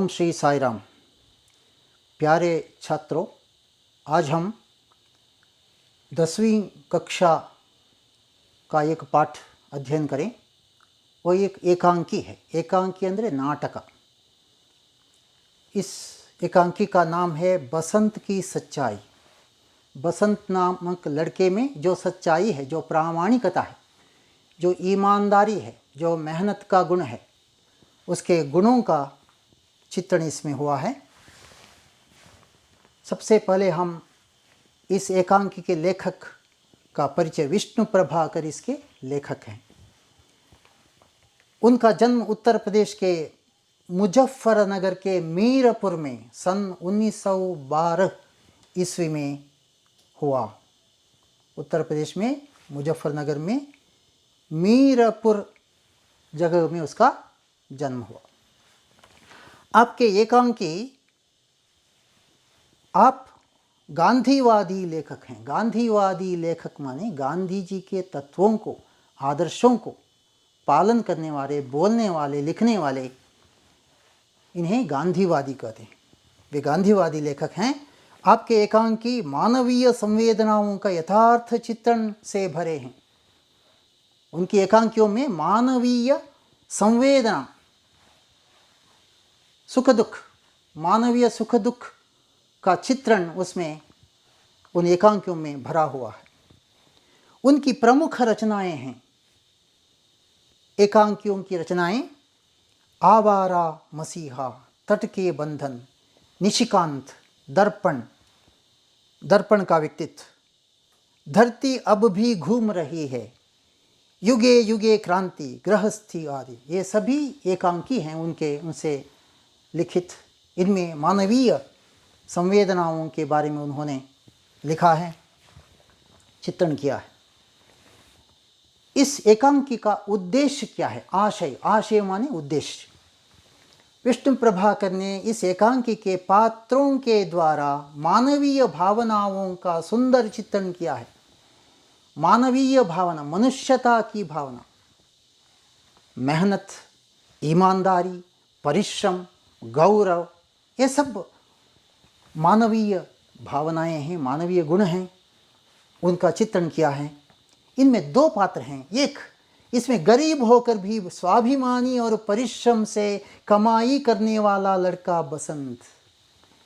श्री साई राम। प्यारे छात्रों, आज हम 10वीं कक्षा का एक पाठ अध्ययन करें। वो एक एकांकी है। एकांकी अंदर नाटक। इस एकांकी का नाम है बसंत की सच्चाई। बसंत नामक लड़के में जो सच्चाई है, जो प्रामाणिकता है, जो ईमानदारी है, जो मेहनत का गुण है, उसके गुणों का चित्रण इसमें हुआ है। सबसे पहले हम इस एकांकी के लेखक का परिचय, विष्णु प्रभाकर इसके लेखक हैं। उनका जन्म उत्तर प्रदेश के मुजफ्फरनगर के मीरपुर में सन 1912 ईस्वी में हुआ। उत्तर प्रदेश में मुजफ्फरनगर में मीरपुर जगह में उसका जन्म हुआ। आपके एकांकी आप गांधीवादी लेखक हैं। गांधीवादी लेखक माने गांधी जी के तत्वों को, आदर्शों को पालन करने वाले, बोलने वाले, लिखने वाले, इन्हें गांधीवादी कहते हैं। वे गांधीवादी लेखक हैं। आपके एकांकी मानवीय संवेदनाओं का यथार्थ चित्रण से भरे हैं। उनकी एकांकियों में मानवीय संवेदना, सुख दुख, मानवीय सुख दुख का चित्रण उसमें उन एकांकियों में भरा हुआ है। उनकी प्रमुख रचनाएं हैं। एकांकियों की रचनाएं आवारा मसीहा, तट के बंधन, निशिकांत, दर्पण, दर्पण का व्यक्तित्व, धरती अब भी घूम रही है, युगे युगे क्रांति, गृहस्थी आदि, ये सभी एकांकी हैं उनसे लिखित। इनमें मानवीय संवेदनाओं के बारे में उन्होंने लिखा है, चित्रण किया है। इस एकांकी का उद्देश्य क्या है? आशय, आशय माने उद्देश्य। विष्णु प्रभाकर ने इस एकांकी के पात्रों के द्वारा मानवीय भावनाओं का सुंदर चित्रण किया है। मानवीय भावना, मनुष्यता की भावना, मेहनत, ईमानदारी, परिश्रम, गौरव, ये सब मानवीय भावनाएं हैं, मानवीय गुण हैं, उनका चित्रण किया है। इनमें दो पात्र हैं। एक, इसमें गरीब होकर भी स्वाभिमानी और परिश्रम से कमाई करने वाला लड़का बसंत।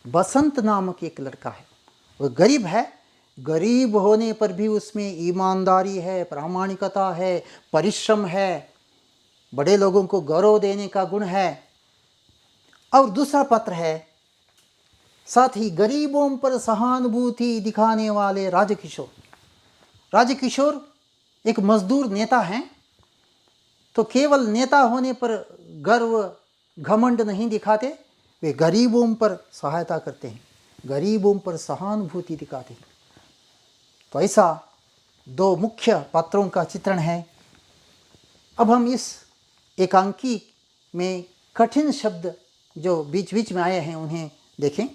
बसंत नामक एक लड़का है। वो गरीब है, गरीब होने पर भी उसमें ईमानदारी है, प्रामाणिकता है, परिश्रम है, बड़े लोगों को गौरव देने का गुण है। और दूसरा पात्र है, साथ ही गरीबों पर सहानुभूति दिखाने वाले राजकिशोर। राजकिशोर एक मजदूर नेता हैं, तो केवल नेता होने पर गर्व घमंड नहीं दिखाते, वे गरीबों पर सहायता करते हैं, गरीबों पर सहानुभूति दिखाते हैं। तो ऐसा दो मुख्य पात्रों का चित्रण है। अब हम इस एकांकी में कठिन शब्द जो बीच बीच में आए हैं उन्हें देखें।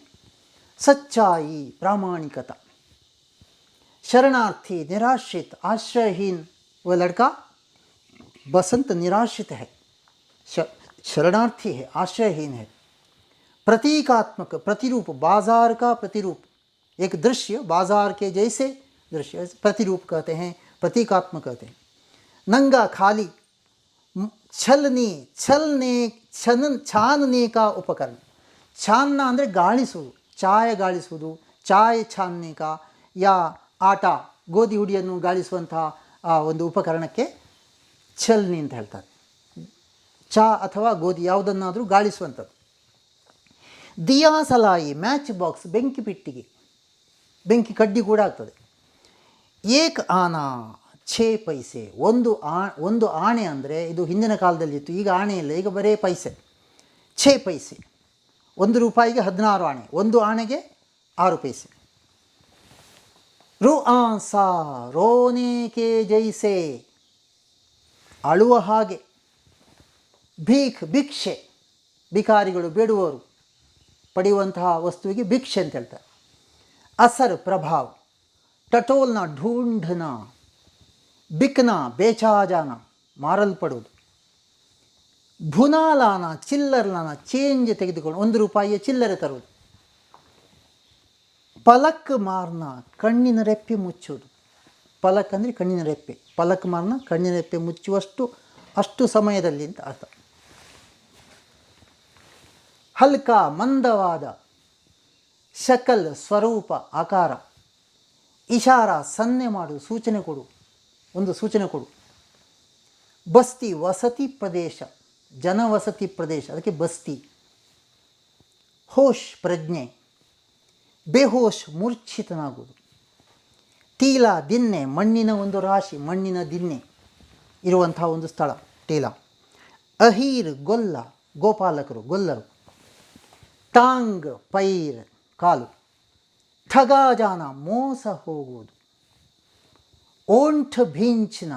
सच्चाई, प्रामाणिकता, शरणार्थी, निराश्रित, आश्रयहीन। वह लड़का बसंत निराश्रित है, शरणार्थी है, आश्रयहीन है। प्रतीकात्मक, प्रतिरूप, बाजार का प्रतिरूप, एक दृश्य बाजार के जैसे दृश्य, प्रतिरूप कहते हैं, प्रतीकात्मक कहते हैं। नंगा, खाली, छानने का उपकरण। छानना ಅಂದರೆ ಗಾಳಿಸುವುದು, ಚಾಯ ಗಾಳಿಸುವುದು, ಚಾಯ್ ಛಾನ್ನೆ का, या ಆಟ, ಗೋಧಿ ಹುಡಿಯನ್ನು ಗಾಳಿಸುವಂತಹ ಒಂದು ಉಪಕರಣಕ್ಕೆ ಛಲ್ನಿ ಅಂತ ಹೇಳ್ತಾರೆ. ಚಾ ಅಥವಾ ಗೋಧಿ ಯಾವುದನ್ನಾದರೂ ಗಾಳಿಸುವಂಥದ್ದು. ದಿಯಾ ಸಲಾಯಿ, ಮ್ಯಾಚ್ ಬಾಕ್ಸ್, ಬೆಂಕಿ ಪಿಟ್ಟಿಗೆ, ಬೆಂಕಿ ಕಡ್ಡಿ ಕೂಡ ಆಗ್ತದೆ. ಏಕ್ ಆನಾ, 6 ಪೈಸೆ, ಒಂದು ಆಣೆ ಅಂದರೆ ಇದು ಹಿಂದಿನ ಕಾಲದಲ್ಲಿತ್ತು, ಈಗ ಆಣೆ ಇಲ್ಲ, ಈಗ ಬರೇ ಪೈಸೆ. 6 ಪೈಸೆ, 1 ರೂಪಾಯಿಗೆ 16 ಆಣೆ, ಒಂದು ಆಣೆಗೆ 6 ಪೈಸೆ. ರು ಆಸಾ, ರೋನೆ ಕೆ ಜೈಸೆ, ಅಳುವ ಹಾಗೆ. ಭೀಖ್, ಭಿಕ್ಷೆ, ಭಿಕಾರಿಗಳು, ಬೇಡುವವರು ಪಡೆಯುವಂತಹ ವಸ್ತುವಿಗೆ ಭಿಕ್ಷೆ ಅಂತ ಹೇಳ್ತಾರೆ. असर, प्रभाव, टटोलना, ढूंढना, बिकना, बेचा जाना, मारल पड़ोದು. ಭುನಾಲಾನ ಚಿಲ್ಲರ್ಲಾನ ಚೇಂಜ್ ತೆಗೆದುಕೊಂಡು 1 ರೂಪಾಯಿಯ ಚಿಲ್ಲರೆ ತರುವುದು. ಪಲಕ್ ಮಾರ್ನ ಕಣ್ಣಿನ ರೆಪ್ಪೆ ಮುಚ್ಚುವುದು. ಪಲಕ್ ಅಂದರೆ ಕಣ್ಣಿನ ರೆಪ್ಪೆ, ಪಲಕ್ ಮಾರ್ನ ಕಣ್ಣಿನ ರೆಪ್ಪೆ ಮುಚ್ಚುವಷ್ಟು ಅಷ್ಟು ಸಮಯದಲ್ಲಿ ಅಂತ ಅರ್ಥ. ಹಲ್ಕ ಮಂದವಾದ, ಶಕಲ್ ಸ್ವರೂಪ ಆಕಾರ, ಇಶಾರ ಸನ್ನೆ ಮಾಡು ಸೂಚನೆ ಕೊಡು, ಒಂದು ಸೂಚನೆ ಕೊಡು. ಬಸ್ತಿ ವಸತಿ ಪ್ರದೇಶ, ಜನವಸತಿ ಪ್ರದೇಶ, ಅದಕ್ಕೆ ಬಸ್ತಿ. ಹೋಶ್ ಪ್ರಜ್ಞೆ, ಬೇಹೋಶ್ ಮೂರ್ಛಿತನಾಗುವುದು. ತೀಲ ದಿನ್ನೆ ಮಣ್ಣಿನ ಒಂದು ರಾಶಿ, ಮಣ್ಣಿನ ದಿನ್ನೆ ಇರುವಂಥ ಒಂದು ಸ್ಥಳ ಟೀಲ. ಅಹೀರ್ ಗೊಲ್ಲ ಗೋಪಾಲಕರು ಗೊಲ್ಲರು. ಟಾಂಗ್ ಪೈರ್ ಕಾಲು. ಥಗಾಜಾನ ಮೋಸ ಹೋಗುವುದು. ಓಂಠ್ ಭೀಂಚ್ನ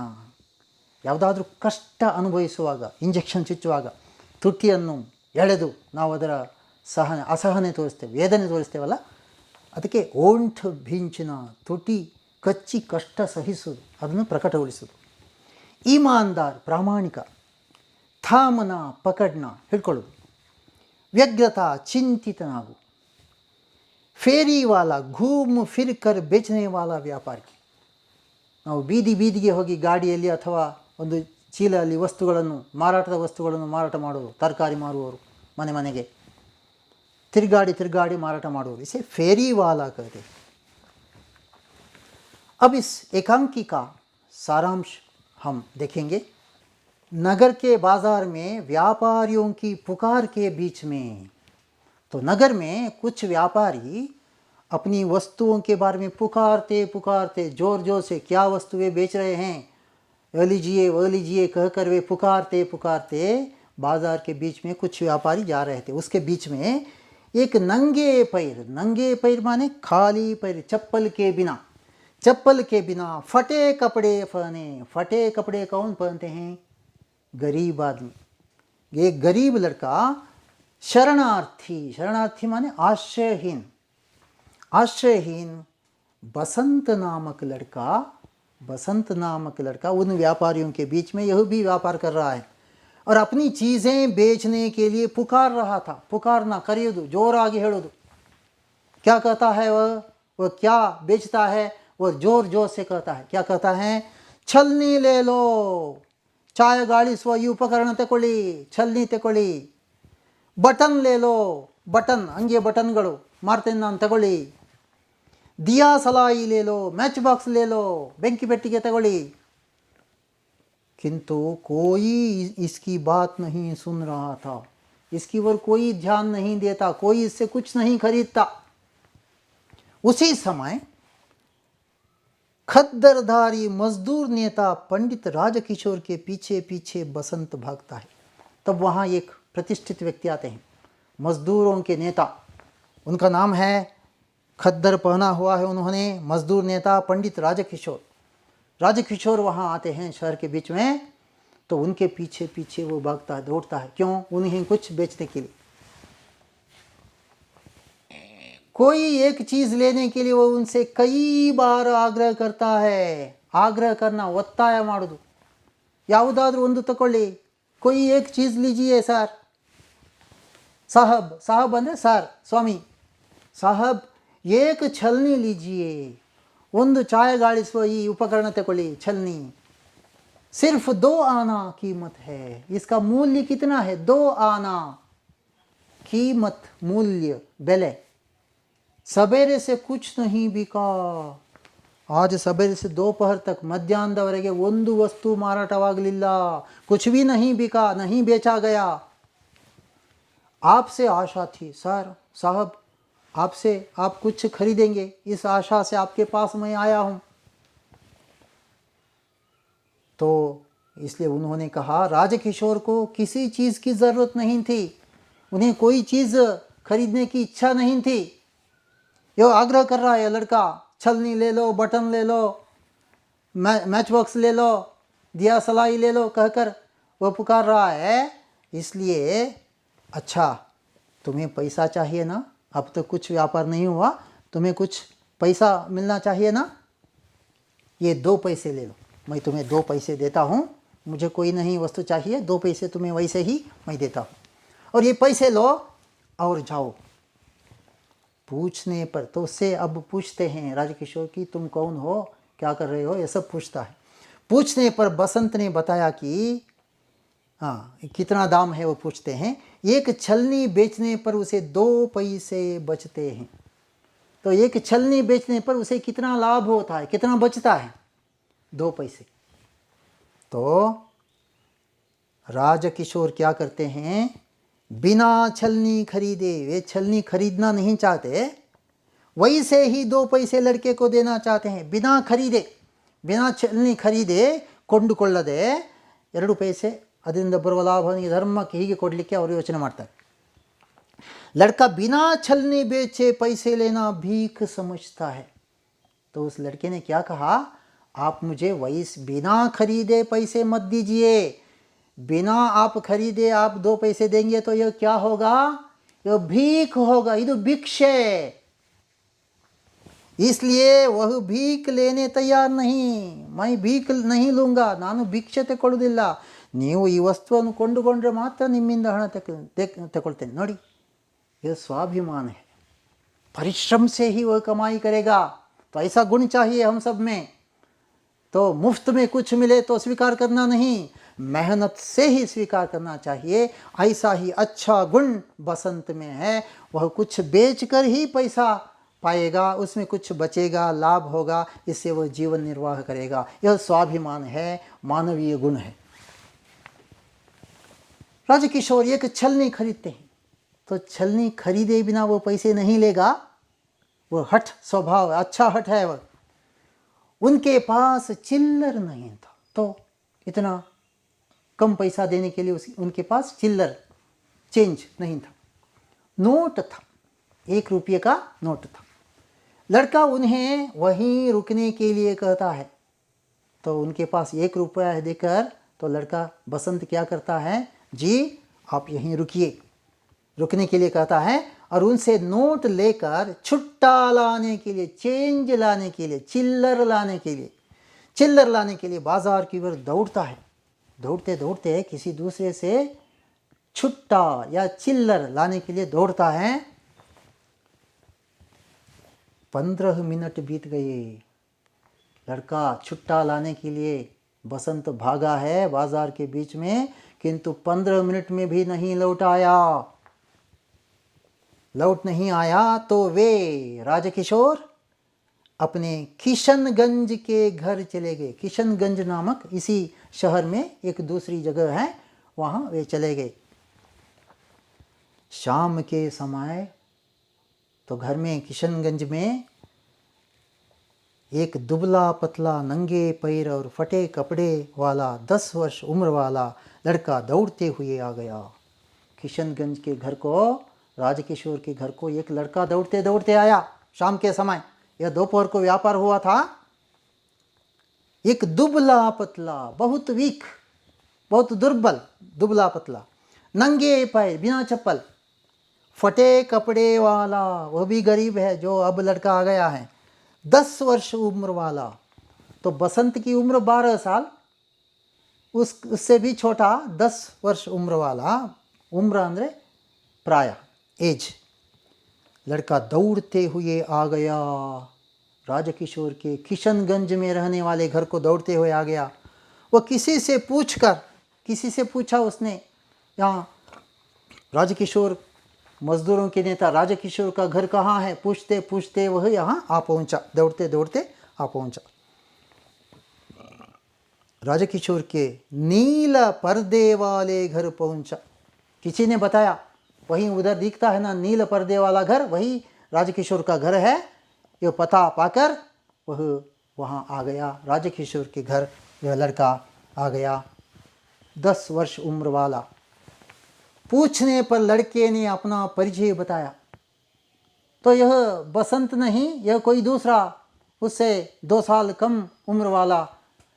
ಯಾವುದಾದ್ರೂ ಕಷ್ಟ ಅನುಭವಿಸುವಾಗ, ಇಂಜೆಕ್ಷನ್ ಚುಚ್ಚುವಾಗ ತುಟಿಯನ್ನು ಎಳೆದು ನಾವು ಅದರ ಅಸಹನೆ ತೋರಿಸ್ತೇವೆ, ವೇದನೆ ತೋರಿಸ್ತೇವಲ್ಲ, ಅದಕ್ಕೆ ಓಂಠ್ ಭೀಂಚಿನ ತುಟಿ ಕಚ್ಚಿ ಕಷ್ಟ ಸಹಿಸುವುದು, ಅದನ್ನು ಪ್ರಕಟಗೊಳಿಸುವುದು. ಈಮಾನ್ದಾರ್ ಪ್ರಾಮಾಣಿಕ. ಥಾಮನ ಪಕಡ್ನ ಹಿಡ್ಕೊಳ್ಳೋದು. ವ್ಯಗ್ರತಾ ಚಿಂತಿತನಾಗು. ಫೇರಿವಾಲ ಘೂಮ್ ಫಿರ್ ಕರ್ ಬೇಚನೆ ವಾಲ ವ್ಯಾಪಾರಿ. ನಾವು ಬೀದಿ ಬೀದಿಗೆ ಹೋಗಿ ಗಾಡಿಯಲ್ಲಿ ಅಥವಾ ಒಂದು ಚೀಲಲ್ಲಿ ವಸ್ತುಗಳನ್ನು, ಮಾರಾಟದ ವಸ್ತುಗಳನ್ನು ಮಾರಾಟ ಮಾಡೋರು, ತರಕಾರಿ ಮಾರುವವರು ಮನೆ ಮನೆಗೆ ತಿರುಗಾಡಿ ತಿರುಗಾಡಿ ಮಾರಾಟ ಮಾಡುವರು, इसे फेरी वाला कहते हैं. अब इस एकांकी का सारांश हम देखेंगे. नगर के बाज़ार में व्यापारियों की पुकार के बीच में, तो नगर में कुछ व्यापारी अपनी वस्तुओं के बारे में पुकारते पुकारते जोर जोर से क्या वस्तुएं बेच रहे हैं, वो लीजिए कहकर वे पुकारते पुकारते बाज़ार के बीच में कुछ व्यापारी जा रहे थे. उसके बीच में एक नंगे पैर माने खाली पैर, चप्पल के बिना फटे कपड़े पहने. फटे कपड़े कौन पहनते हैं? गरीब आदमी. एक गरीब लड़का शरणार्थी माने आश्रयहीन बसंत नामक लड़का उन व्यापारियों के बीच में यह भी व्यापार कर रहा है और अपनी चीज़ें बेचने के लिए पुकार रहा था. पुकारना करियोದು, जोराಗಿ ಹೇಳೋದು. क्या कहता है वह क्या बेचता है? वह जोर जोर से कहता है. क्या कहता है? छलनी ले लो, ಚಾಯ ಗಾಳಿಸುವ ಈ ಉಪಕರಣ ತಗೊಳ್ಳಿ, ಛಲ್ನಿ ತಗೊಳ್ಳಿ. ಬಟನ್ ಲೇ ಲೋ, ಬಟನ್ ಅಂಗಿಯ ಬಟನ್ಗಳು ಮಾರ್ತೇನೆ ನಾನು, ತಗೊಳ್ಳಿ. ದಿಯಾ ಸಲಾಯಿ ಲೇ ಲೋ, ಮ್ಯಾಚ್ ಬಾಕ್ಸ್ ಲೇ ಲೋ, ಬೆಂಕಿ ಬೆಟ್ಟಿಗೆ ತಗೊಳ್ಳಿ. किंतु कोई इसकी बात नहीं सुन रहा था, इसकी ओर कोई ध्यान नहीं देता, कोई इससे कुछ नहीं खरीदता. उसी समय खद्दरधारी मजदूर नेता पंडित राजकिशोर के पीछे पीछे बसंत भागता है. तब वहाँ एक प्रतिष्ठित व्यक्ति आते हैं, मजदूरों के नेता. उनका नाम है, खद्दर पहना हुआ है उन्होंने, मजदूर नेता पंडित राजकिशोर वहाँ आते हैं शहर के बीच में. तो उनके पीछे पीछे वो भागता है, दौड़ता है. क्यों? उन्हें कुछ बेचने के लिए. कोई एक चीज़ लेने के लिए वो उनसे कई बार आग्रह करता है. आग्रह करना, ಒತ್ತಾಯ ಮಾಡೋದು. ಯಾವುದಾದ್ರೂ ಒಂದು ತಗೊಳ್ಳಿ, कोई एक चीज़ लीजिए सर. साहब ಅಂದರೆ ಸರ್, ಸ್ವಾಮಿ. साहब एक छलनी लीजिए, ಒಂದು ಚಾಯ ಗಾಳಿಸುವ ಈ ಉಪಕರಣ ತಗೊಳ್ಳಿ, छलनी. सिर्फ 2 आना कीमत है. इसका मूल्य कितना है? 2 आना. कीमत मूल्य बेले. सवेरे से कुछ नहीं बिका. आज सवेरे से दोपहर तक ಮಧ್ಯಾಹ್ನದವರೆಗೆ ಒಂದು ವಸ್ತು ಮಾರಾಟವಾಗಲಿಲ್ಲ. कुछ भी नहीं बिका, नहीं बेचा गया. आपसे आशा थी सर, साहब आपसे आप कुछ खरीदेंगे, इस आशा से आपके पास मैं आया हूँ. तो इसलिए उन्होंने कहा, राजकिशोर को किसी चीज़ की ज़रूरत नहीं थी, उन्हें कोई चीज़ खरीदने की इच्छा नहीं थी. यो आग्रह कर रहा है लड़का, छलनी ले लो, बटन ले लो, मैच बॉक्स ले लो, दिया सलाई ले लो कहकर वह पुकार रहा है. इसलिए अच्छा, तुम्हें पैसा चाहिए ना, अब तो कुछ व्यापार नहीं हुआ, तुम्हें कुछ पैसा मिलना चाहिए ना, ये 2 पैसे ले लो, मैं तुम्हें 2 पैसे देता हूँ, मुझे कोई नहीं वस्तु चाहिए, 2 पैसे तुम्हें वैसे ही मैं देता हूँ, और ये पैसे लो और जाओ। पूछने पर तो उससे अब पूछते हैं राजकिशोर की तुम कौन हो, क्या कर रहे हो, ये सब पूछता है। पूछने पर बसंत ने बताया कि हाँ कितना दाम है वो पूछते हैं। एक छलनी बेचने पर उसे 2 पैसे बचते हैं। तो एक छलनी बेचने पर उसे कितना लाभ होता है, कितना बचता है, 2 पैसे। तो राजकिशोर क्या करते हैं, बिना छलनी खरीदे, वे छलनी खरीदना नहीं चाहते, वैसे ही 2 पैसे लड़के को देना चाहते हैं, बिना खरीदे, बिना छलनी ಖರೀದೆ ಕೊಂಡುಕೊಳ್ಳದೆ 2 पैसे ಅದರಿಂದ ಬರುವ ಲಾಭವನ್ನು ಧರ್ಮಕ್ಕೆ ಹೀಗೆ ಕೊಡಲಿಕ್ಕೆ ಅವರು ಯೋಚನೆ ಮಾಡ್ತಾರೆ। लड़का बिना छलनी बेचे पैसे लेना भीख समझता है। तो उस लड़के ने क्या कहा, आप मुझे वैसे बिना खरीदे पैसे मत दीजिए, बिना आप खरीदे आप 2 पैसे देंगे तो यह क्या होगा, यह भीख होगा, ಇದು भिक्षे। इसलिए वह भीख लेने तैयार नहीं, मैं भीख नहीं लूँगा, ನಾನು ಭಿಕ್ಷೆ ತಗೊಳ್ಳೋದಿಲ್ಲ, ನೀವು ಈ ವಸ್ತುವನ್ನು ಕೊಂಡುಕೊಂಡ್ರೆ ಮಾತ್ರ ನಿಮ್ಮಿಂದ ಹಣ ತಗೊಳ್ತೇನೆ। ನೋಡಿ, यह स्वाभिमान है, परिश्रम से ही वह कमाई करेगा। तो ऐसा गुण चाहिए हम सब में। तो मुफ्त में कुछ मिले तो स्वीकार करना नहीं, मेहनत से ही स्वीकार करना चाहिए। ऐसा ही अच्छा गुण बसंत में है, वह कुछ बेचकर ही पैसा पाएगा, उसमें कुछ बचेगा, लाभ होगा, इससे वह जीवन निर्वाह करेगा। यह स्वाभिमान है, मानवीय गुण है। राजकिशोर एक छलनी खरीदते हैं, तो छलनी खरीदे बिना वो पैसे नहीं लेगा, वो हठ स्वभाव, अच्छा हठ है वह। उनके पास चिल्लर नहीं था, तो इतना कम पैसा देने के लिए उनके पास चिल्लर चेंज नहीं था, नोट था, 1 रुपये का नोट था। लड़का उन्हें वहीं रुकने के लिए कहता है, तो उनके पास 1 रुपया देकर तो लड़का बसंत क्या करता है, जी आप यहीं रुकिए, रुकने के लिए कहता है, और उनसे नोट लेकर छुट्टा लाने के लिए, चेंज लाने के लिए, चिल्लर लाने के लिए बाजार की ओर दौड़ता है। दौड़ते दौड़ते किसी दूसरे से छुट्टा या चिल्लर लाने के लिए दौड़ता है। 15 मिनट बीत गए। लड़का छुट्टा लाने के लिए बसंत भागा है बाजार के बीच में, किंतु 15 मिनट में भी नहीं लौट नहीं आया। तो वे राजकिशोर अपने किशनगंज के घर चले गए। किशनगंज नामक इसी शहर में एक दूसरी जगह है, वहाँ वे चले गए। शाम के समय तो घर में किशनगंज में एक दुबला पतला नंगे पैर और फटे कपड़े वाला 10 वर्ष उम्र वाला लड़का दौड़ते हुए आ गया। किशनगंज के घर को, राजकिशोर के घर को एक लड़का दौड़ते दौड़ते आया शाम के समय। यह दोपहर को व्यापार हुआ था। एक दुबला पतला, बहुत वीक, बहुत दुर्बल, दुबला पतला, नंगे पैर, बिना चप्पल, फटे कपड़े वाला, वह भी गरीब है जो अब लड़का आ गया है, 10 वर्ष उम्र वाला। तो बसंत की उम्र 12 साल, उससे भी छोटा 10 वर्ष उम्र वाला, उम्र अंदरे प्राय, एज। लड़का दौड़ते हुए आ गया, राजकिशोर के किशनगंज में रहने वाले घर को दौड़ते हुए आ गया। वह किसी से पूछा उसने, यहाँ राजकिशोर, मजदूरों के नेता राजकिशोर का घर कहाँ है, पूछते पूछते वह यहाँ आ पहुँचा, दौड़ते दौड़ते आ पहुँचा। राजकिशोर के नील पर्दे वाले घर पहुँचा। किसी ने बताया, वहीं उधर दिखता है ना नील पर्दे वाला घर, वही राजकिशोर का घर है। यह पता पाकर वह वहाँ आ गया, राजकिशोर के घर यह लड़का आ गया, 10 वर्ष उम्र वाला। पूछने पर लड़के ने अपना परिचय बताया। तो यह बसंत नहीं, यह कोई दूसरा, उससे 2 साल कम उम्र वाला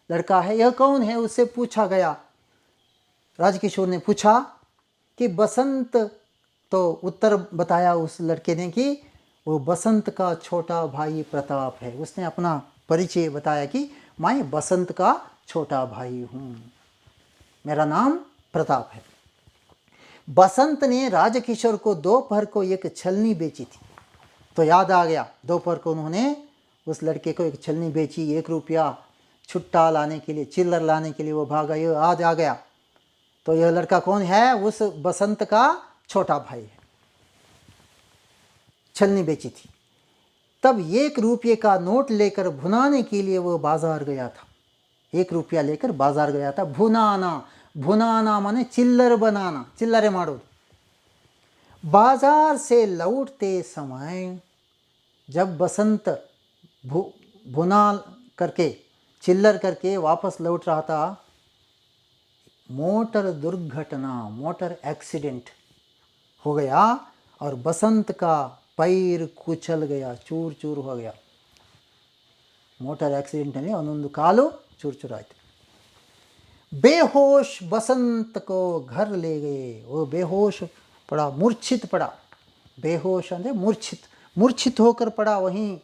लड़का है। यह कौन है, उससे पूछा गया। राजकिशोर ने पूछा कि बसंत, तो उत्तर बताया उस लड़के ने कि वो बसंत का छोटा भाई प्रताप है। उसने अपना परिचय बताया कि मैं बसंत का छोटा भाई हूँ। मेरा नाम प्रताप है। बसंत ने राजकिशोर को दोपहर को एक छलनी बेची थी। तो याद आ गया, दोपहर को उन्होंने उस लड़के को एक छलनी बेची, 1 रुपया छुट्टा लाने के लिए, चिल्लर लाने के लिए वो भागा, ये आज आ गया। तो यह लड़का कौन है? उस बसंत का छोटा भाई है। छलनी बेची थी। तब 1 रुपये का नोट लेकर भुनाने के लिए वो बाजार गया था। 1 रुपया लेकर बाजार गया था। भुनाना, भुनाना माने चिल्लर बनाना, चिल्लरे मारो। बाजार से लौटते समय जब बसंत भुना करके, चिल्लर करके वापस लौट रहा था, मोटर दुर्घटना, मोटर एक्सीडेंट हो गया और बसंत का पैर कुचल गया, चूर चूर हो गया। मोटर एक्सीडेंट ने ಒಂದೊಂದು ಕಾಲು चूर चूर आए थे। बेहोश बसंत को घर ले गए। वो बेहोश पड़ा, मूर्छित पड़ा। बेहोश अंदर मूर्छित, मूर्छित होकर पड़ा वहीं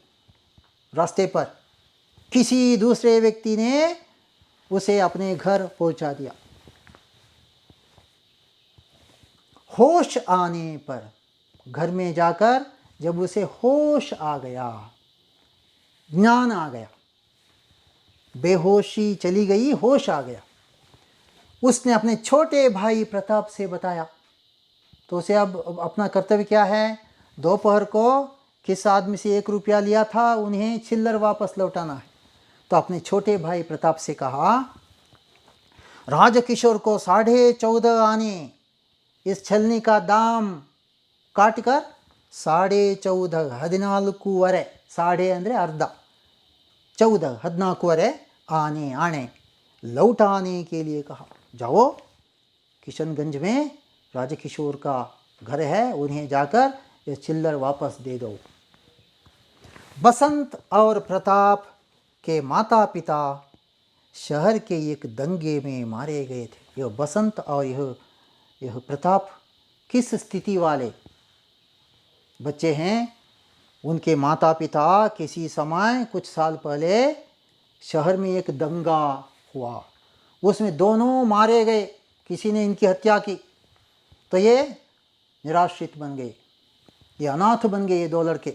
रास्ते पर। किसी दूसरे व्यक्ति ने उसे अपने घर पहुंचा दिया। होश आने पर, घर में जाकर जब उसे होश आ गया, ज्ञान आ गया, बेहोशी चली गई, होश आ गया, उसने अपने छोटे भाई प्रताप से बताया। तो उसे अब अपना कर्तव्य क्या है? दोपहर को किस आदमी से 1 रुपया लिया था, उन्हें चिल्लर वापस लौटाना है। तो अपने छोटे भाई प्रताप से कहा, राजकिशोर को 14.5 आने इस छलनी का दाम काटकर 14.5 14.5 साढ़े ಅಂದರೆ अर्ध 14 14.5 आने आने लौटाने के लिए कहा। जाओ किशनगंज में राजकिशोर का घर है, उन्हें जाकर ये चिल्लर वापस दे दो। बसंत और प्रताप के माता पिता शहर के एक दंगे में मारे गए थे। यह बसंत और यह प्रताप किस स्थिति वाले बच्चे हैं? उनके माता पिता किसी समय कुछ साल पहले शहर में एक दंगा हुआ, उसमें दोनों मारे गए, किसी ने इनकी हत्या की। तो ये निराश्रित बन गए, ये अनाथ बन गए, ये 2 लड़के।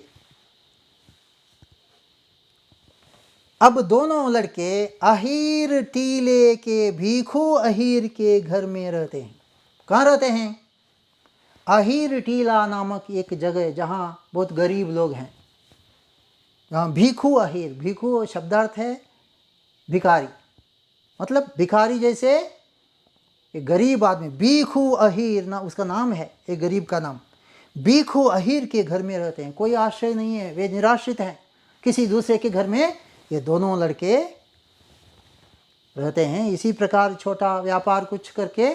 अब दोनों लड़के अहीर टीले के भीखू अहीर के घर में रहते हैं। कहाँ रहते हैं? अहीर टीला नामक एक जगह जहाँ बहुत गरीब लोग हैं, जहाँ भीखू अहीर, भीखू शब्दार्थ है भिखारी, मतलब भिखारी जैसे एक गरीब आदमी। भीखू अहीर ना उसका नाम है, एक गरीब का नाम। भीखू अहीर के घर में रहते हैं, कोई आश्रय नहीं है, वे निराश्रित हैं। किसी दूसरे के घर में ये दोनों लड़के रहते हैं। इसी प्रकार छोटा व्यापार कुछ करके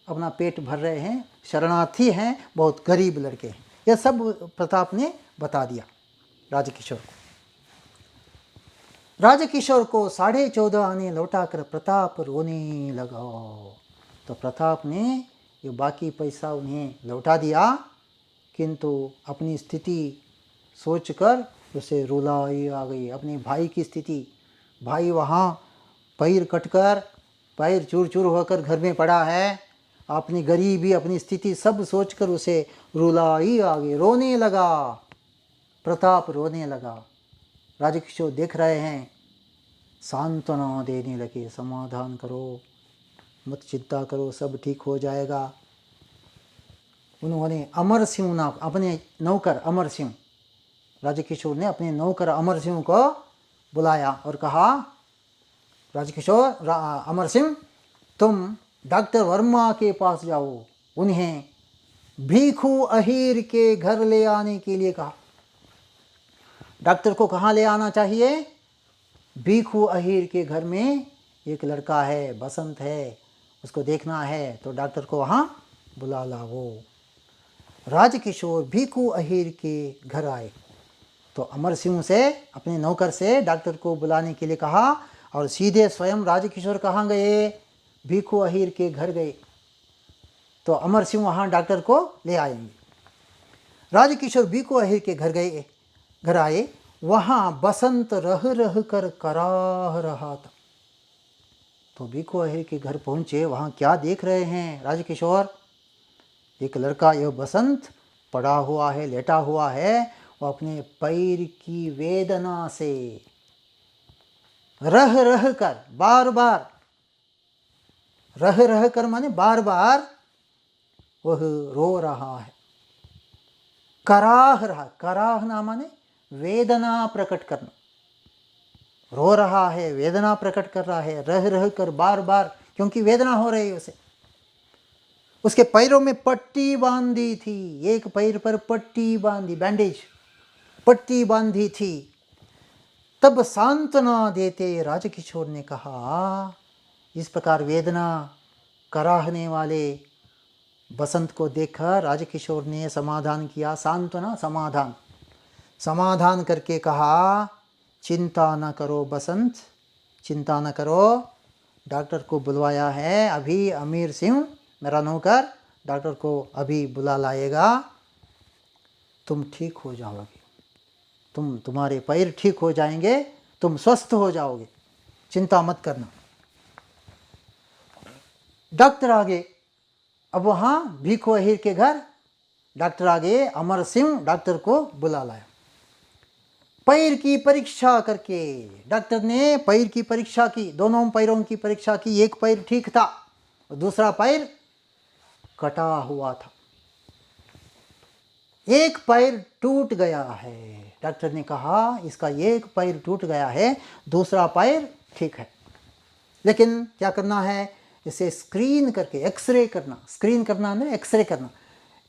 अपना पेट भर रहे हैं, शरणार्थी हैं, बहुत गरीब लड़के हैं। यह सब प्रताप ने बता दिया राजकिशोर को। राजकिशोर को 14.5 आने लौटाकर प्रताप रोने लगा। तो प्रताप ने ये बाकी पैसा उन्हें लौटा दिया, किंतु अपनी स्थिति सोचकर उसे रुलाई आ गई, अपने भाई की स्थिति। भाई वहाँ पैर कटकर, पैर चूर चूर होकर घर में पड़ा है, अपनी गरीबी, अपनी स्थिति सब सोचकर उसे रुलाई आ गई, रोने लगा। प्रताप रोने लगा। राजकिशोर देख रहे हैं, सांत्वना देने लगे, समाधान करो, मत चिंता करो, सब ठीक हो जाएगा। उन्होंने अमर सिंह नाम, अपने नौकर अमर सिंह, राजकिशोर ने अपने नौकर अमर सिंह को बुलाया और कहा, राजकिशोर, अमर सिंह, तुम डॉक्टर वर्मा के पास जाओ, उन्हें भीखू अहीर के घर ले आने के लिए कहा। डॉक्टर को कहाँ ले आना चाहिए? भीखू अहीर के घर में एक लड़का है, बसंत है, उसको देखना है, तो डॉक्टर को वहाँ बुला लाओ। राजकिशोर भीखू अहीर के घर आए तो अमर सिंह से, अपने नौकर से डॉक्टर को बुलाने के लिए कहा और सीधे स्वयं राजकिशोर कहाँ गए? भीखू अहीर के घर गए। तो अमर सिंह वहाँ डॉक्टर को ले आएंगे। राजकिशोर भीखू अहीर के घर आए। वहाँ बसंत रह रह कर कराह रहा था। तो भिखु अहिर के घर पहुँचे। वहाँ क्या देख रहे हैं राजकिशोर? एक लड़का, यह बसंत, पड़ा हुआ है, लेटा हुआ है। वो अपने पैर की वेदना से रह रह कर, बार बार, रह रह कर माने बार बार, वह रो रहा है, कराह रहा। कराहना माने वेदना प्रकट करना। रो रहा है, वेदना प्रकट कर रहा है, रह रह कर, बार बार, क्योंकि वेदना हो रही है उसे। उसके पैरों में पट्टी बांधी थी, एक पैर पर पट्टी बांधी, बैंडेज, पट्टी बांधी थी। तब सांत्वना देते राजकिशोर ने कहा, इस प्रकार वेदना कराहने वाले बसंत को देखकर राजकिशोर ने समाधान किया। सांत्वना, समाधान। समाधान करके कहा, चिंता न करो बसंत, चिंता न करो, डॉक्टर को बुलवाया है अभी। अमीर सिंह मेरा नौकर डॉक्टर को अभी बुला लाएगा। तुम ठीक हो जाओगे, तुम्हारे पैर ठीक हो जाएंगे, तुम स्वस्थ हो जाओगे, चिंता मत करना। डॉक्टर आ गए। अब वहाँ भिखु अहिर के घर डॉक्टर आ गए। अमर सिंह डॉक्टर को बुला लाया। पैर की परीक्षा करके डॉक्टर ने पैर की परीक्षा की, दोनों पैरों की परीक्षा की। एक पैर ठीक था और दूसरा पैर कटा हुआ था। एक पैर टूट गया है। डॉक्टर ने कहा, इसका एक पैर टूट गया है, दूसरा पैर ठीक है, लेकिन क्या करना है, इसे स्क्रीन करके, एक्सरे करना। स्क्रीन करना है एक्सरे करना,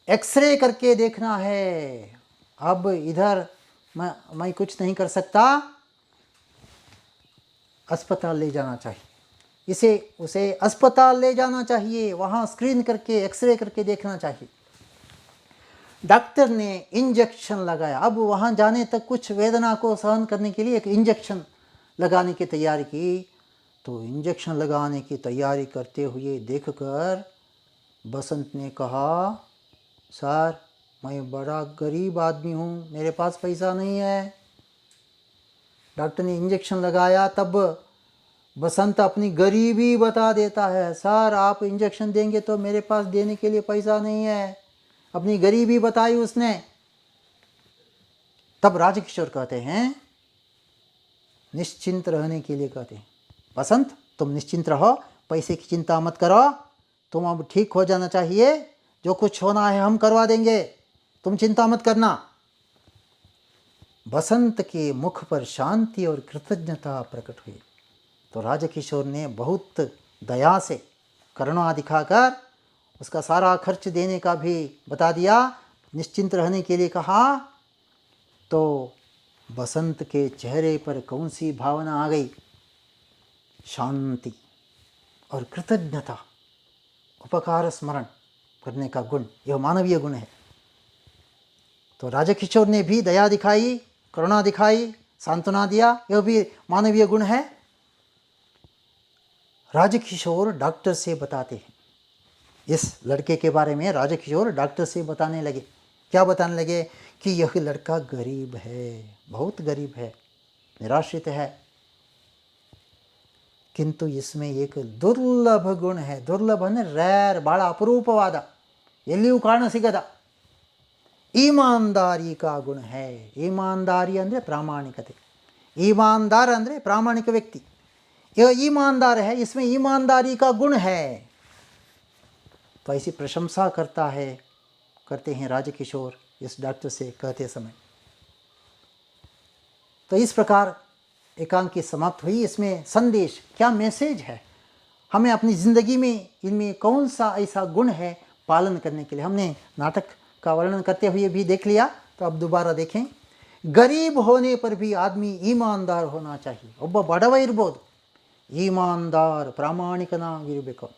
एक्सरे करके देखना है। अब इधर मैं कुछ नहीं कर सकता, अस्पताल ले जाना चाहिए, उसे अस्पताल ले जाना चाहिए, वहाँ स्क्रीन करके, एक्सरे करके देखना चाहिए। डॉक्टर ने इंजेक्शन लगाया। अब वहाँ जाने तक कुछ वेदना को सहन करने के लिए एक इंजेक्शन लगाने की तैयारी की। तो इंजेक्शन लगाने की तैयारी करते हुए देखकर बसंत ने कहा, सर मैं बड़ा गरीब आदमी हूँ, मेरे पास पैसा नहीं है। डॉक्टर ने इंजेक्शन लगाया। तब बसंत अपनी गरीबी बता देता है, सर आप इंजेक्शन देंगे तो मेरे पास देने के लिए पैसा नहीं है। अपनी गरीबी बताई उसने। तब राजकिशोर कहते हैं, निश्चिंत रहने के लिए कहते हैं, बसंत तुम निश्चिंत रहो, पैसे की चिंता मत करो, तुम अब ठीक हो जाना चाहिए, जो कुछ होना है हम करवा देंगे, तुम चिंता मत करना। बसंत के मुख पर शांति और कृतज्ञता प्रकट हुई। तो राजकिशोर ने बहुत दया से, करुणा दिखाकर उसका सारा खर्च देने का भी बता दिया, निश्चिंत रहने के लिए कहा। तो बसंत के चेहरे पर कौन सी भावना आ गई? शांति और कृतज्ञता, उपकार स्मरण करने का गुण, यह मानवीय गुण है। तो राजकिशोर ने भी दया दिखाई, करुणा दिखाई, सांत्वना दिया, यह भी मानवीय गुण है। राजकिशोर डॉक्टर से बताते हैं इस लड़के के बारे में। राजकिशोर डॉक्टर से बताने लगे। क्या बताने लगे? कि यह लड़का गरीब है, बहुत गरीब है, निराश्रित है, किंतु इसमें एक दुर्लभ गुण है। दुर्लभ है ರೇರ್, ಭಾಳ ಅಪರೂಪವಾದ, ಎಲ್ಲಿಯೂ ಕಾಣ ಸಿಗದ ईमानदारी का गुण है। ईमानदारी ಅಂದರೆ ಪ್ರಾಮಾಣಿಕತೆ, ईमानदार ಅಂದರೆ प्रामाणिक व्यक्ति। यह ईमानदार है, इसमें ईमानदारी का गुण है। तो ऐसी प्रशंसा करते हैं राजकिशोर इस डॉक्टर से कहते समय। तो इस प्रकार एकांकी समाप्त हुई। इसमें संदेश क्या, मैसेज है हमें अपनी ज़िंदगी में, इनमें कौन सा ऐसा गुण है पालन करने के लिए। हमने नाटक का वर्णन करते हुए भी देख लिया, तो अब दोबारा देखें। गरीब होने पर भी आदमी ईमानदार होना चाहिए। ಒಬ್ಬ ಬಡವ ಇರ್ಬೋದು, ईमानदार प्रामाणिकनागिरಬೇಕು।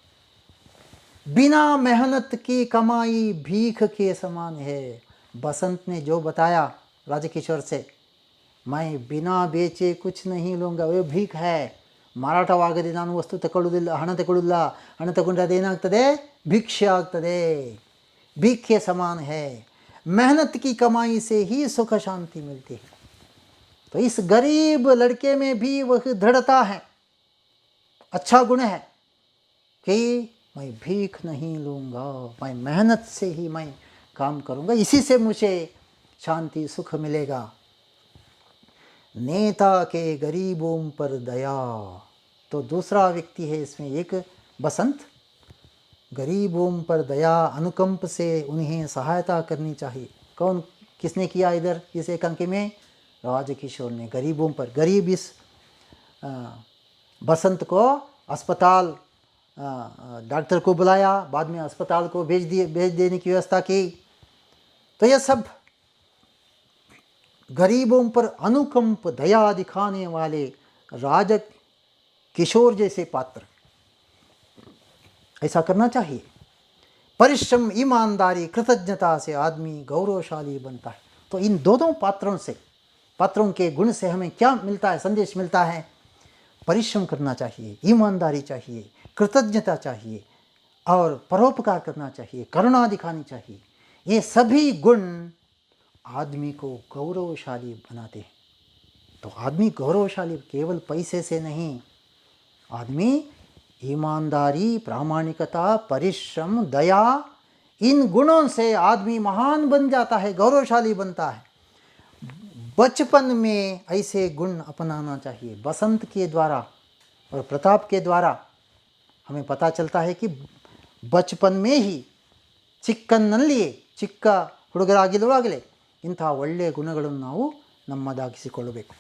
बिना मेहनत की कमाई भीख के समान है। बसंत ने जो बताया राजकिशोर से, मैं बिना बेचे कुछ नहीं लूँगा, वो भीख है। ಮಾರಾಟವಾಗದೆ ನಾನು ವಸ್ತು ತಗೊಳ್ಳೋದಿಲ್ಲ, ಹಣ ತಗೊಳ್ಳೋದಿಲ್ಲ, ಹಣ ತಗೊಂಡ್ರೆ ಅದೇನಾಗ್ತದೆ? ಭಿಕ್ಷೆ ಆಗ್ತದೆ। भीख के समान है। मेहनत की कमाई से ही सुख शांति मिलती है। तो इस गरीब लड़के में भी वह दृढ़ता है अच्छा गुण है कि मैं भीख नहीं लूँगा, मैं मेहनत से ही मैं काम करूँगा, इसी से मुझे शांति सुख मिलेगा। नेता के गरीबों पर दया, तो दूसरा व्यक्ति है इसमें एक बसंत, गरीबों पर दया अनुकंप से उन्हें सहायता करनी चाहिए। कौन किसने किया इधर इस एकांकी में? राजकिशोर ने गरीबों पर। गरीब इस बसंत को अस्पताल डॉक्टर को बुलाया, बाद में अस्पताल को भेज देने की व्यवस्था की। तो यह सब गरीबों पर अनुकंप दया दिखाने वाले राजकिशोर जैसे पात्र, ऐसा करना चाहिए। परिश्रम, ईमानदारी, कृतज्ञता से आदमी गौरवशाली बनता है। तो इन दोनों पात्रों के गुण से हमें क्या मिलता है, संदेश मिलता है? परिश्रम करना चाहिए, ईमानदारी चाहिए, कृतज्ञता चाहिए और परोपकार करना चाहिए, करुणा दिखानी चाहिए। ये सभी गुण आदमी को गौरवशाली बनाते हैं। तो आदमी गौरवशाली केवल पैसे से नहीं, आदमी ईमानदारी, प्रामाणिकता, परिश्रम, दया, इन गुणों से आदमी महान बन जाता है, गौरवशाली बनता है। बचपन में ऐसे गुण अपनाना चाहिए। बसंत के द्वारा और प्रताप के द्वारा हमें पता चलता है कि बचपन में ही ಚಿಕ್ಕನ್ನಲ್ಲಿಯೇ ಚಿಕ್ಕ ಹುಡುಗರಾಗಿರುವಾಗಲೇ ಇಂತಹ ಒಳ್ಳೆಯ ಗುಣಗಳನ್ನು ನಾವು ನಮ್ಮದಾಗಿಸಿಕೊಳ್ಳಬೇಕು।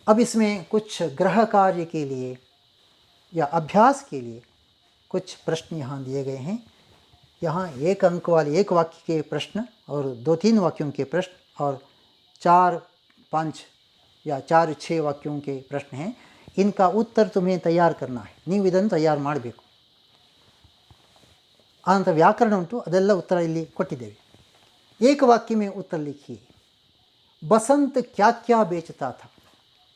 अब इसमें कुछ गृह कार्य के लिए या अभ्यास के लिए कुछ प्रश्न यहाँ दिए गए हैं। यहाँ 1 अंक वाले 1 वाक्य के प्रश्न और 2-3 वाक्यों के प्रश्न और 4-5 या 4-6 वाक्यों के प्रश्न हैं। इनका उत्तर तुम्हें तैयार करना है, ನೀವು ಇದನ್ನು ತಯಾರು ಮಾಡಬೇಕು। अनंतर व्याकरण उंटु, ಅದೆಲ್ಲ उत्तर ಇಲ್ಲಿ ಕೊಟ್ಟಿದ್ದೇವೆ। 1 वाक्य में उत्तर लिखिए। बसंत क्या क्या बेचता था?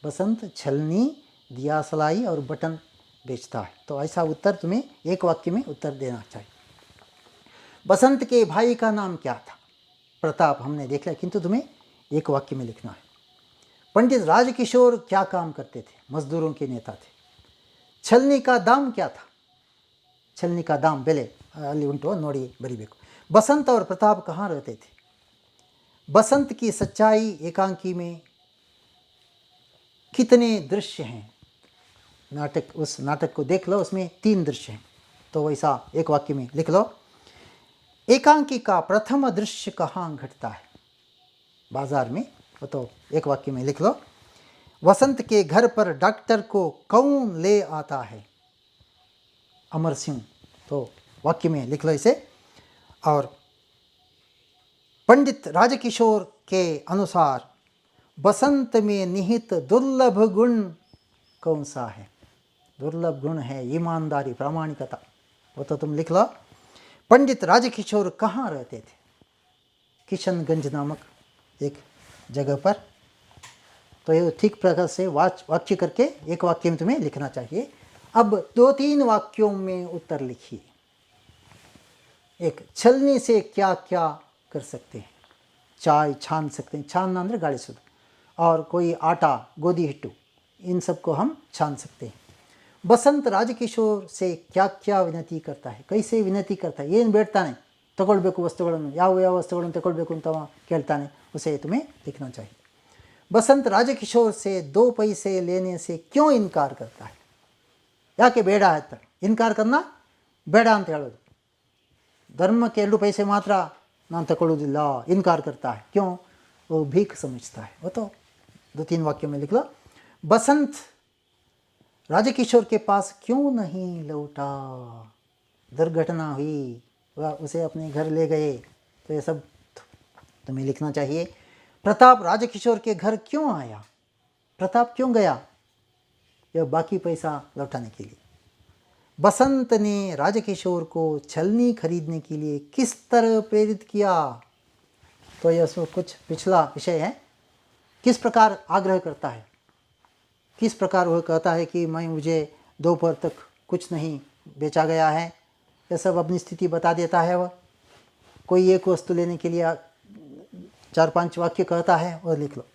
बसंत छलनी, दिया सलाई और बटन बेचता है। तो ऐसा उत्तर तुम्हें 1 वाक्य में उत्तर देना चाहिए। बसंत के भाई का नाम क्या था? प्रताप, हमने देख लिया, किंतु तुम्हें 1 वाक्य में लिखना है। पंडित राजकिशोर क्या काम करते थे? मजदूरों के नेता थे। छलनी का दाम क्या था? छलनी का दाम बेले ಅಲ್ಲಿ ಉಂಟು, ನೋಡಿ ಬರಿಬೇಕು। बसंत और प्रताप कहाँ रहते थे? बसंत की सच्चाई एकांकी में कितने दृश्य हैं? नाटक, उस नाटक को देख लो, उसमें 3 दृश्य हैं। तो वैसा 1 वाक्य में लिख लो। एकांकी का प्रथम दृश्य कहाँ घटता है? बाजार में। वो तो 1 वाक्य में लिख लो। वसंत के घर पर डॉक्टर को कौन ले आता है? अमर सिंह। तो वाक्य में लिख लो इसे। और पंडित राजकिशोर के अनुसार बसंत में निहित दुर्लभ गुण कौन सा है? दुर्लभ गुण है ईमानदारी, प्रामाणिकता। वो तो तुम लिख लो। पंडित राजकिशोर कहाँ रहते थे? किशनगंज नामक एक जगह पर। तो ये ठीक प्रकार से वाक्य करके 1 वाक्य में तुम्हें लिखना चाहिए। अब 2-3 वाक्यों में उत्तर लिखिए। एक, छलनी से क्या क्या कर सकते हैं? चाय छान सकते हैं, छानना अंदर गाड़िसोದು। और कोई आटा, गोदी हिट्टू, इन सबको हम छान सकते हैं। बसंत राजकिशोर से क्या क्या विनती करता है? कैसे विनती करता है? ಏನು ಬೇಡ್ತಾನೆ? ತಗೊಳ್ಬೇಕು ವಸ್ತುಗಳನ್ನು, ಯಾವ ಯಾವ ವಸ್ತುಗಳನ್ನು ತಗೊಳ್ಬೇಕು ಅಂತ ಕೇಳ್ತಾನೆ, उसे तुम्हें लिखना चाहिए। बसंत राजकिशोर से 2 पैसे लेने से क्यों इनकार करता है? ಯಾಕೆ ಬೇಡ ಅಂತ ಇನ್ಕಾರ करना ಬೇಡ ಅಂತ ಹೇಳೋದು। धर्मಕ್ಕೆ 2 पैसे मात्र ನಾನು ತಗೊಳ್ಳೋದಿಲ್ಲ, इनकार करता है। क्यों? वो भीख समझता है। वो तो 2-3 वाक्यों में लिख लो। बसंत राजकिशोर के पास क्यों नहीं लौटा? दुर्घटना हुई, वह उसे अपने घर ले गए। तो ये सब तुम्हें लिखना चाहिए। प्रताप राजकिशोर के घर क्यों आया? प्रताप क्यों गया? यह बाकी पैसा लौटाने के लिए। बसंत ने राजकिशोर को छलनी खरीदने के लिए किस तरह प्रेरित किया? तो यह सब कुछ पिछला विषय है। किस प्रकार आग्रह करता है, किस प्रकार वह कहता है कि मुझे दोपहर तक कुछ नहीं बेचा गया है, यह सब अपनी स्थिति बता देता है। वह कोई एक वस्तु लेने के लिए 4-5 वाक्य कहता है, वह लिख लो।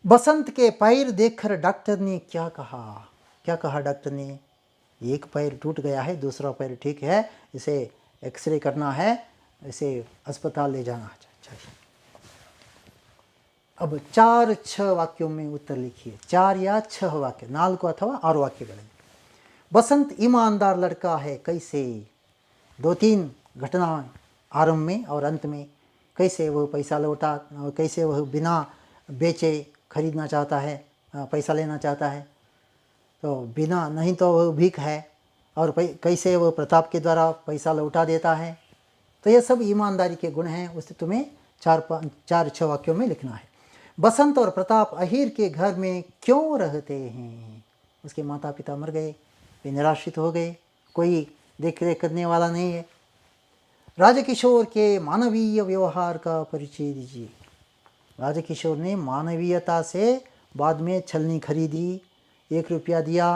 बसंत के पैर देखकर डॉक्टर ने क्या कहा? क्या कहा डॉक्टर ने? एक पैर टूट गया है, दूसरा पैर ठीक है, इसे एक्सरे करना है, इसे अस्पताल ले जाना चाहिए। अब 4-6 वाक्यों में उत्तर लिखिए, 4 या 6 वाक्य, 4 अथवा 6 वाक्यಗಳಲ್ಲಿ। बसंत ईमानदार लड़का है, कैसे? 2-3 घटना आरंभ में और अंत में। कैसे वह पैसा लौटा, कैसे वह बिना बेचे खरीदना चाहता है, पैसा लेना चाहता है, तो बिना नहीं तो वह भीख है, और कैसे वह प्रताप के द्वारा पैसा लौटा देता है। तो ये सब ईमानदारी के गुण हैं, उसे तुम्हें 4-6 वाक्यों में लिखना है। बसंत और प्रताप अहीर के घर में क्यों रहते हैं? उसके माता पिता मर गए, वे निराश्रित हो गए, कोई देख रेख करने वाला नहीं है। राजकिशोर के मानवीय व्यवहार का परिचय दीजिए। राजकिशोर ने मानवीयता से बाद में छलनी खरीदी, 1 रुपया दिया,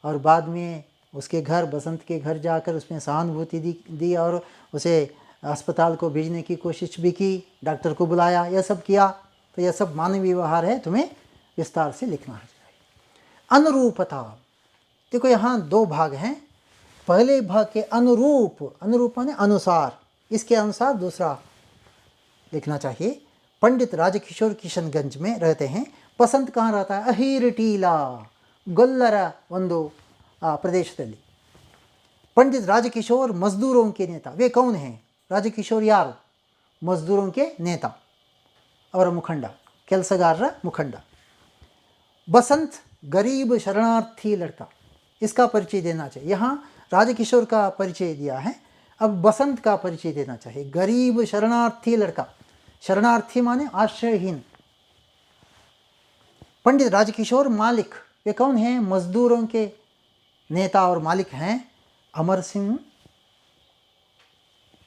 और बाद में उसके घर, बसंत के घर जाकर उसमें सहानुभूति दी और उसे अस्पताल को भेजने की कोशिश भी की, डॉक्टर को बुलाया, यह सब किया। तो यह सब मानवीय व्यवहार है, तुम्हें विस्तार से लिखना है। अनुरूपता, देखो यहाँ 2 भाग हैं। पहले भाग के अनुरूप, अनुरूप माने अनुसार, इसके अनुसार दूसरा लिखना चाहिए। पंडित राजकिशोर किशनगंज में रहते हैं। बसंत कहाँ रहता है? अहीर टीला, ಗೊಲ್ಲರ ಒಂದು प्रदेशದಲ್ಲಿ। पंडित राजकिशोर मजदूरों के नेता, वे कौन हैं? राजकिशोर यार मजदूरों के नेता, ಅವರ ಮುಖಂಡ, ಕೆಲಸಗಾರರ ಮುಖಂಡ। बसंत गरीब शरणार्थी लड़का, इसका परिचय देना चाहिए। यहाँ राजकिशोर का परिचय दिया है, अब बसंत का परिचय देना चाहिए। गरीब शरणार्थी लड़का, शरणार्थी माने आश्रयहीन। पंडित राजकिशोर मालिक, वे कौन हैं? मजदूरों के नेता और मालिक हैं। अमर सिंह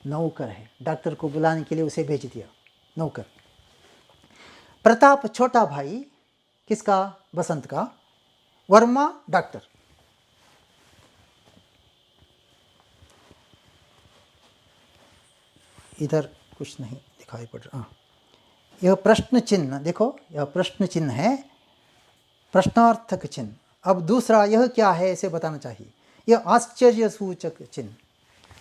नौकर है, डॉक्टर को बुलाने के लिए उसे भेज दिया, नौकर। प्रताप छोटा भाई, किसका? बसंत का। वर्मा डॉक्टर। इधर कुछ नहीं दिखाई पड़ रहा। यह प्रश्न चिन्ह देखो, यह प्रश्न चिन्ह है, प्रश्नार्थक चिन्ह। अब दूसरा यह क्या है इसे बताना चाहिए। यह आश्चर्य सूचक चिन्ह,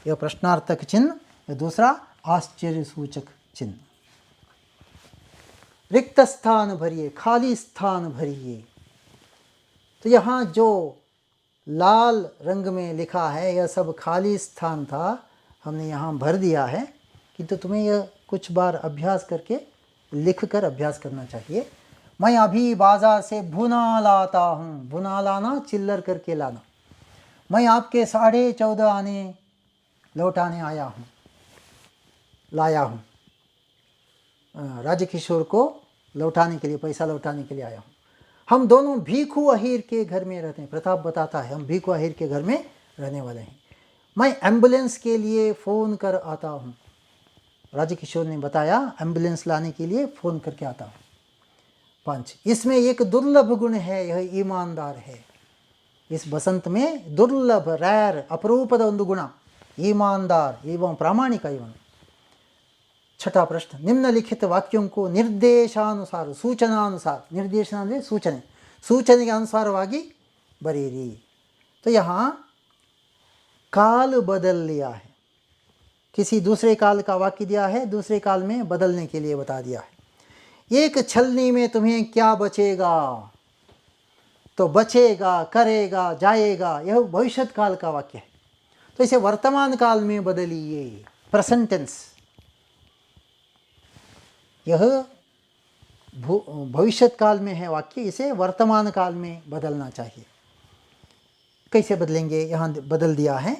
यह प्रश्नार्थक चिन्ह, यह दूसरा आश्चर्य सूचक चिन्ह। रिक्त स्थान भरिए, खाली स्थान भरिए। तो यहाँ जो लाल रंग में लिखा है यह सब खाली स्थान था, हमने यहाँ भर दिया है, किंतु तुम्हें यह कुछ बार अभ्यास करके लिख कर अभ्यास करना चाहिए। मैं अभी बाजार से भुना लाता हूँ, भुना लाना चिल्लर करके लाना। मैं आपके 14.5 आने लौटाने आया हूँ, लाया हूँ, राजकिशोर को लौटाने के लिए, पैसा लौटाने के लिए आया हूँ। हम दोनों भीखू अहीर के घर में रहते हैं। प्रताप बताता है हम भीखू अहीर के घर में रहने वाले हैं। मैं एम्बुलेंस के लिए फ़ोन कर आता हूँ, राजकिशोर ने बताया एम्बुलेंस लाने के लिए फ़ोन करके आता हूँ। 5, इसमें एक दुर्लभ गुण है, यह ईमानदार है। इस बसंत में दुर्लभ, रैर, अपरूपद ಒಂದು गुण ईमानदार एवं प्रामाणिक ಇವನು। 6 प्रश्न, निम्नलिखित वाक्यों को निर्देशानुसार, सूचनानुसार, निर्देशन ಅಂದರೆ सूचने, सूचನೆಗೆ अनुसारವಾಗಿ बरीरी। तो यहाँ काल बदल लिया है, किसी दूसरे काल का वाक्य दिया है, दूसरे काल में बदलने के लिए बता दिया है। एक छलनी में तुम्हें क्या बचेगा? तो बचेगा, करेगा, जाएगा, यह भविष्य काल का वाक्य है। तो इसे वर्तमान काल में बदलिए, प्रेजेंट टेंस। यह भविष्य काल में है वाक्य, इसे वर्तमान काल में बदलना चाहिए। कैसे बदलेंगे? यहाँ बदल दिया है।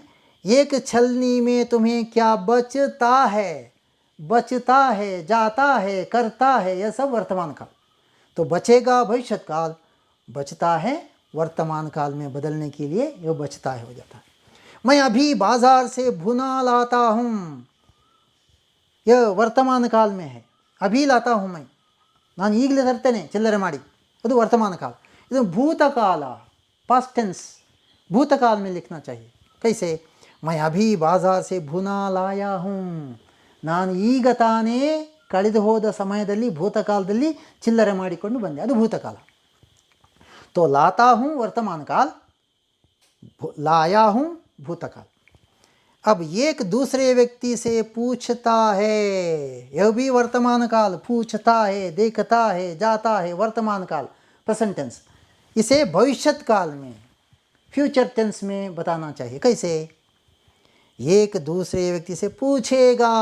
एक छलनी में तुम्हें क्या बचता है? बचता है, जाता है, करता है, यह सब वर्तमान काल। तो बचेगा भविष्य काल, बचता है वर्तमान काल में बदलने के लिए यह बचता है हो जाता है। मैं अभी बाजार से भुना लाता हूँ, यह वर्तमान काल में है। अभी लाता हूँ मैं, ನಾನು ಈಗಲೇ ತರ್ತೇನೆ ಚಿಲ್ಲರೆ ಮಾಡಿ, ಅದು वर्तमान काल। ಇದು भूतकाल, पास्ट टेंस, भूतकाल में लिखना चाहिए। कैसे? मैं अभी बाजार से भुना लाया हूँ, ನಾನು ಈಗ ತಾನೇ ಕಳೆದು ಹೋದ ಸಮಯದಲ್ಲಿ ಭೂತಕಾಲದಲ್ಲಿ ಚಿಲ್ಲರೆ ಮಾಡಿಕೊಂಡು ಬಂದೆ, ಅದು ಭೂತಕಾಲ. तो लाता हूँ वर्तमान काल, लाया हूँ भूतकाल. अब एक दूसरे व्यक्ति से पूछता है, यह भी वर्तमान काल, पूछता है, देखता है, जाता है, वर्तमान काल प्रेजेंट टेंस. इसे भविष्यत काल में फ्यूचर टेंस में बताना चाहिए. कैसे? एक दूसरे व्यक्ति से पूछेगा,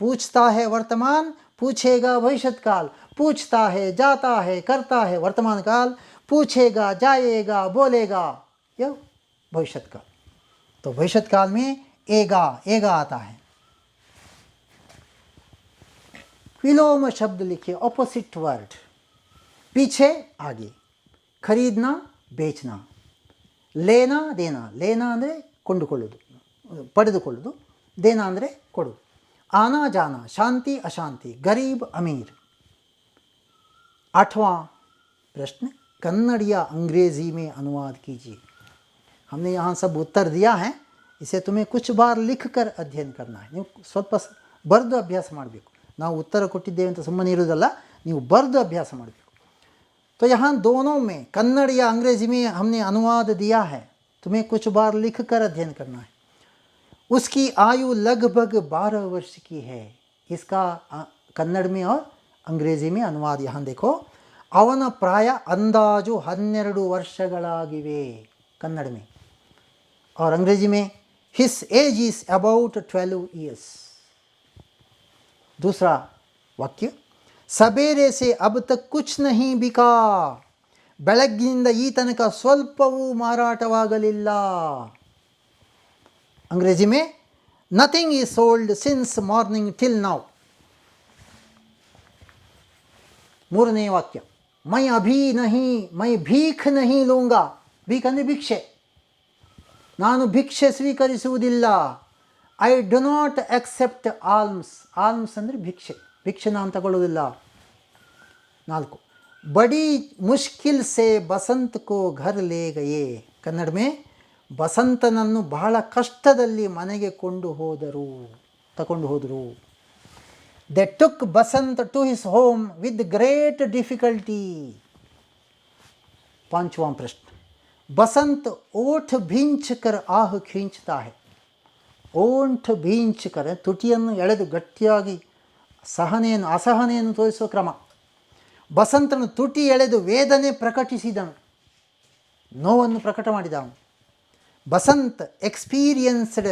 पूछता है वर्तमान, पूछेगा भविष्यत काल, पूछता है, जाता है, करता है वर्तमान काल, पूछेगा, जाएगा, बोलेगा यह भविष्यत काल. तो भविष्यत काल में एगा एगा आता है. विलोम शब्द लिखिए, ऑपोजिट वर्ड, पीछे आगे. खरीदना बेचना, लेना देना, लेना ಅಂದರೆ ಕೊಂಡುಕೊಳ್ಳುವುದು ಪಡೆದುಕೊಳ್ಳುವುದು, ದೇನ ಅಂದರೆ ಕೊಡುವುದು. आना जाना, शांति अशांति, गरीब अमीर. 8वां प्रश्न, कन्नड़ या अंग्रेजी में अनुवाद कीजिए. हमने यहाँ सब उत्तर दिया है, इसे तुम्हें कुछ बार लिख कर अध्ययन करना है. ನೀವು ಸ್ವಲ್ಪ ಬರೆದು ಅಭ್ಯಾಸ ಮಾಡಬೇಕು. ನಾವು ಉತ್ತರ ಕೊಟ್ಟಿದ್ದೇವೆ ಅಂತ ಸುಮ್ಮನೆ ಇರುವುದಲ್ಲ, ನೀವು ಬರೆದು ಅಭ್ಯಾಸ ಮಾಡಬೇಕು. तो यहाँ दोनों में कन्नड़ या अंग्रेजी में हमने अनुवाद दिया है, तुम्हें कुछ बार लिख कर अध्ययन करना है. उसकी आयु लगभग 12 वर्ष की है. इसका कन्नड़ में और अंग्रेजी में अनुवाद यहाँ देखो. ಅವನ ಪ್ರಾಯ ಅಂದಾಜು 12 ವರ್ಷಗಳಾಗಿವೆ कन्नड़ में, और अंग्रेजी में his age is about 12 years. दूसरा वाक्य, ಸಬೇರೆ से अब तक कुछ नहीं बिका. ಬೆಳಗ್ಗಿನಿಂದ ಈ ತನಕ ಸ್ವಲ್ಪವೂ ಮಾರಾಟವಾಗಲಿಲ್ಲ. अंग्रेजी में nothing is sold since morning till now. ಮೂರನೇ ವಾಕ್ಯ, मैं अभी नहीं, मैं भीख नहीं लूँगा. भीख ಅಂದರೆ ಭಿಕ್ಷೆ, ನಾನು ಭಿಕ್ಷೆ ಸ್ವೀಕರಿಸುವುದಿಲ್ಲ. I do not accept alms. Alms ಅಂದರೆ ಭಿಕ್ಷೆ, ಭಿಕ್ಷೆ ನಾನು ತಗೊಳ್ಳುವುದಿಲ್ಲ. 4, बड़ी मुश्किल से बसंत को घर ले गए. ಕನ್ನಡ में ಬಸಂತನನ್ನು ಬಹಳ ಕಷ್ಟದಲ್ಲಿ ಮನೆಗೆ ತಗೊಂಡು ಹೋದರು. They took Basant to his home with great difficulty. 5वां प्रश्न, बसंत ओठ भींच कर आह खींचता है. ಓಂಠ ಭೀಂಚಕರ, ತುಟಿಯನ್ನು ಎಳೆದು ಗಟ್ಟಿಯಾಗಿ ಅಸಹನೆಯನ್ನು ತೋರಿಸುವ ಕ್ರಮ. ಬಸಂತನು ತುಟಿ ಎಳೆದು ವೇದನೆ ಪ್ರಕಟಿಸಿದನು, ನೋವನ್ನು ಪ್ರಕಟ ಮಾಡಿದವನು. Basant experienced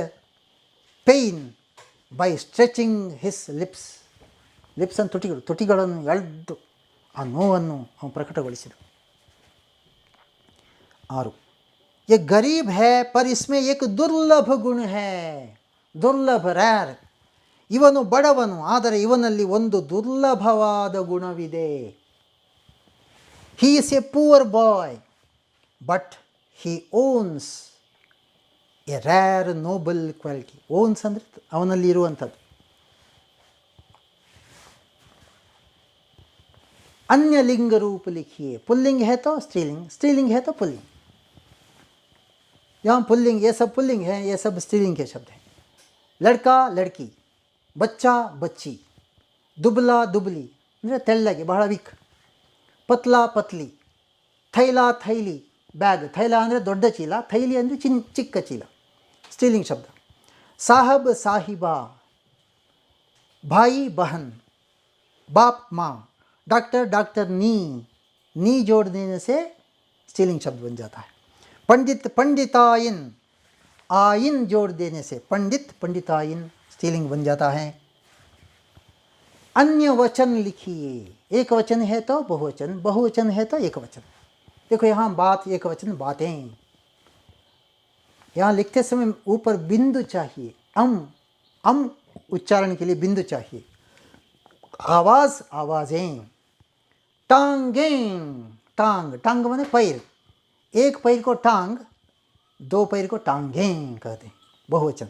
pain by stretching his lips. Lips ಅನ್ನು ತುಟಿಗಳನ್ನು ಎಳೆದು ಆ ನೋವನ್ನು ಅವನು ಪ್ರಕಟಗೊಳಿಸಿದ. 6, ये गरीब है पर इसमें एक दुर्लभ गुण है. ದುರ್ಲಭ, ರ್ಯಾರ್. ಇವನು ಬಡವನು, ಆದರೆ ಇವನಲ್ಲಿ ಒಂದು ದುರ್ಲಭವಾದ ಗುಣವಿದೆ. He is a poor boy but he owns a rare noble quality. Owns ಅಂದರೆ ಅವನಲ್ಲಿ ಇರುವಂಥದ್ದು. अन्य लिंग रूप लिखिए. पुल्लिंग है तो स्त्रीलिंग, स्त्रीलिंग है तो पुल्लिंग. यहाँ पुल्लिंग, ये सब पुल्लिंग है, ये सब स्त्रीलिंग के शब्द हैं. लड़का लड़की, बच्चा बच्ची, दुबला दुबली ಅಂದರೆ ತೆಳ್ಳಗೆ ಬಹಳ ವೀಕ್, ಪತ್ಲಾ ಪತ್ಲಿ, ಥೈಲ ಥೈಲಿ, ಬ್ಯಾಗ್. ಥೈಲ ಅಂದರೆ ದೊಡ್ಡ ಚೀಲ, ಥೈಲಿ ಅಂದರೆ ಚಿಕ್ಕ ಚೀಲ, ಸ್ತ್ರೀಲಿಂಗ್ ಶಬ್ದ. ಸಾಹಬ್ ಸಾಹಿಬಾ, ಭಾಯಿ ಬಹನ್, बाप माँ, डॉक्टर डॉक्टर नी जोड़ देने से स्त्रीलिंग शब्द बन जाता है. पंडित पंडिताइन, आइन जोड़ देने से पंडित पंडिताइन स्त्रीलिंग बन जाता है. अन्य वचन लिखिए. एक वचन है तो बहुवचन, बहुवचन है तो एक वचन. देखो यहाँ बात, एक वचन बातें. यहाँ लिखते समय ऊपर बिंदु चाहिए. अम उच्चारण के लिए बिंदु चाहिए. आवाज़, आवाज़ें. टांगें, टांग, टांग माने पैर. एक पैर को टांग, 2 पैर को टांगें कहते हैं, बहुवचन.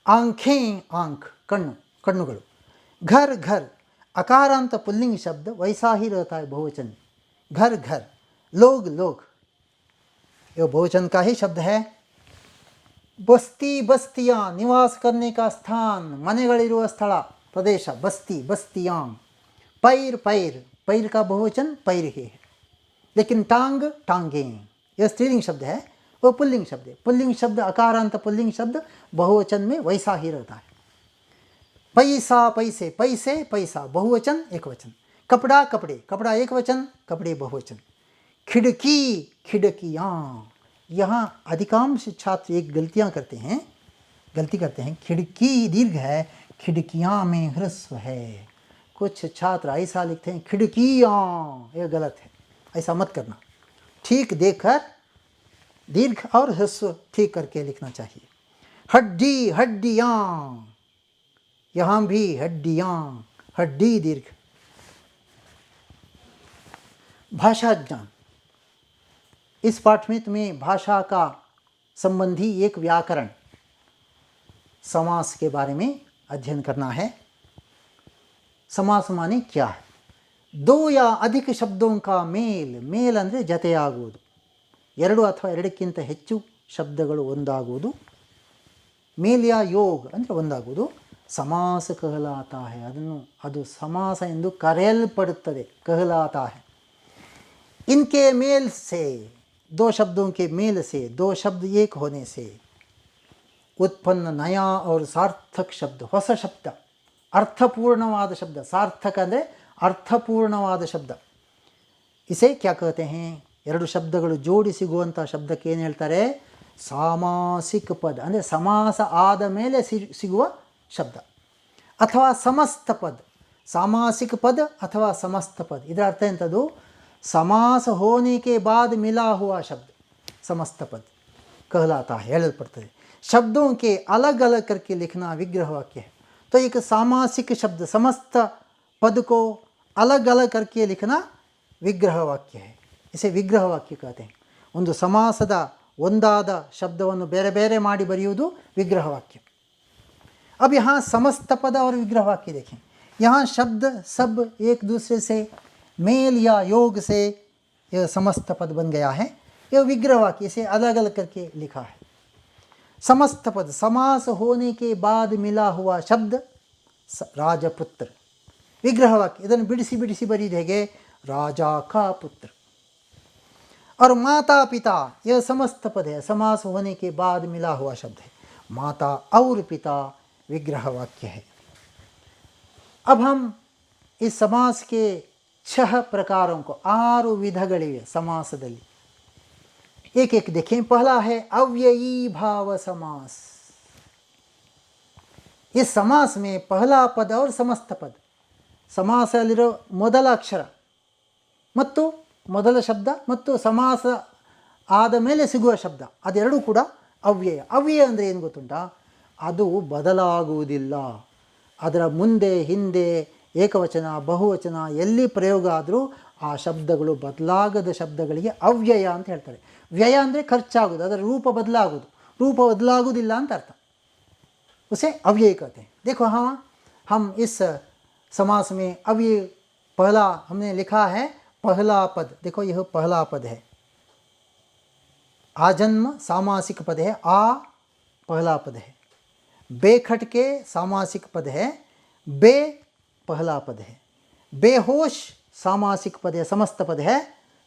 आंखें, आंख, कಣ್ಣು, कಣ್ಣುಗಳು. घर घर, अकारांत पुल्लिंग शब्द वैसा ही रहता है बहुवचन. घर घर, लोग लोग, ये बहुवचन का ही शब्द है. बस्ती बस्तियाँ, निवास करने का स्थान, ಮನೆಗಳಿರುವ ಸ್ಥಳ प्रदेश, बस्ती, बस्तियाँ, पैर, पैर, पैर का बहुवचन पैर ही है, लेकिन टांग, टांगें, यह स्त्रीलिंग शब्द है, वो पुल्लिंग शब्द है। पुल्लिंग शब्द, अकारांत पुल्लिंग शब्द बहुवचन में वैसा ही रहता है। पैसा, पैसे, पैसे, पैसा, बहुवचन एक वचन। कपड़ा, कपड़े, कपड़ा एक वचन, कपड़े बहुवचन। खिड़की, खिड़कियाँ, यहाँ अधिकांश छात्र एक गलती करते हैं, खिड़की दीर्घ है, खिड़कियाँ में ह्रस्व है। कुछ छात्र ऐसा लिखते हैं खिड़कियाँ, यह गलत है, ऐसा मत करना। ठीक देखकर दीर्घ और ह्रस्व ठीक करके लिखना चाहिए। हड्डी, हड्डियाँ, यहाँ भी हड्डियाँ, हड्डी दीर्घ। भाषा ज्ञान, इस पाठ में तुम्हें भाषा का संबंधी एक व्याकरण, समास के बारे में अध्ययन करना है। समास माने क्या है? दो या अधिक शब्दों का मेल, मेಲ್ ಅಂದರೆ ಜತೆಯಾಗುವುದು, ಎರಡು ಅಥವಾ ಎರಡಕ್ಕಿಂತ ಹೆಚ್ಚು ಶಬ್ದಗಳು ಒಂದಾಗುವುದು, ಮೇಲ್ या योग ಅಂದರೆ ಒಂದಾಗುವುದು समास कहलाता है। ಅದು समास ಎಂದು ಕರೆಯಲ್ಪಡುತ್ತದೆ, कहलाता है। इनके मेल से, दो शब्दों के मेल से, दो शब्द एक होने से उत्पन्न नया और सार्थक शब्द, ಹೊಸ ಶಬ್ದ, अर्थपूर्णवाद शब्द, सार्थक ಅಂದರೆ ಅರ್ಥಪೂರ್ಣವಾದ ಶಬ್ದ, इसे क्या कहते हैं? ಎರಡು ಶಬ್ದಗಳು ಜೋಡಿ ಸಿಗುವಂಥ ಶಬ್ದಕ್ಕೆ ಏನು ಹೇಳ್ತಾರೆ? ಸಾಮಾಸಿಕ ಪದ, ಅಂದರೆ ಸಮಾಸ ಆದ ಮೇಲೆ ಸಿಗುವ ಶಬ್ದ, ಅಥವಾ ಸಮಸ್ತ ಪದ, सामासिक पद अथवा समस्त पद। ಇದರ ಅರ್ಥ ಎಂಥದ್ದು? समास होने के बाद मिला हुआ शब्द समस्त पद कहलाता है, ಹೇಳಲ್ಪಡ್ತದೆ। शब्दों के अलग अलग करके लिखना विग्रह वाक्य है। तो एक सामासिक शब्द समस्त पद को अलग अलग करके लिखना विग्रह वाक्य है, इसे विग्रह वाक्य कहते हैं। ಒಂದು ಸಮಾಸದ ಒಂದಾದ ಶಬ್ದವನ್ನು ಬೇರೆ ಬೇರೆ ಮಾಡಿ ಬರೆಯುವುದು विग्रह वाक्य। अब यहाँ समस्त पद और विग्रह वाक्य देखें। यहाँ शब्द सब एक दूसरे से मेल या योग से यह समस्त पद बन गया है, यह विग्रह वाक्य से अलग अलग करके लिखा है। समस्त पद, समास होने के बाद मिला हुआ शब्द राजपुत्र, विग्रह वाक्य। ಇದನ್ನು ಬಿಡಿಸಿ ಬಿಡಿಸಿ ಬರೀದು ಹೇಗೆ? राजा का पुत्र। और माता पिता, यह समस्त पद है, समास होने के बाद मिला हुआ शब्द है। माता और पिता विग्रह वाक्य है। अब हम इस समास के 6 प्रकारों को, 6 विधಗಳಿವೆ समासದಲ್ಲಿ, एक एक देखें। पहला है अव्ययी भाव समास। इस समास में पहला पद और समस्त पद, समासದಲ್ಲಿರೋ ಮೊದಲ ಅಕ್ಷರ ಮತ್ತು ಮೊದಲ ಶಬ್ದ ಮತ್ತು ಸಮಾಸ ಆದ ಮೇಲೆ ಸಿಗುವ ಶಬ್ದ, ಅದೆರಡೂ ಕೂಡ ಅವ್ಯಯ. ಅವ್ಯಯ ಅಂದರೆ ಏನು ಗೊತ್ತುಂಟಾ? ಅದು ಬದಲಾಗುವುದಿಲ್ಲ. ಅದರ ಮುಂದೆ ಹಿಂದೆ ಏಕವಚನ ಬಹುವಚನ ಎಲ್ಲಿ ಪ್ರಯೋಗ ಆದರೂ ಆ ಶಬ್ದಗಳು ಬದಲಾಗದ ಶಬ್ದಗಳಿಗೆ ಅವ್ಯಯ ಅಂತ ಹೇಳ್ತಾರೆ. ವ್ಯಯ ಅಂದರೆ ಖರ್ಚಾಗೋದು, ಅದರ ರೂಪ ಬದಲಾಗೋದು, ರೂಪ ಬದಲಾಗುವುದಿಲ್ಲ ಅಂತ ಅರ್ಥ, उसे अव्यय कहते हैं। देखो हाँ, हम इस समास में अव्यय पहला हमने लिखा है, पहला पद देखो, यह पहला पद है। आजन्म सामासिक पद है, आ पहला पद है। बेखटके सामासिक पद है, बे पहला पद है। बेहोश सामासिक पद है, समस्त पद है,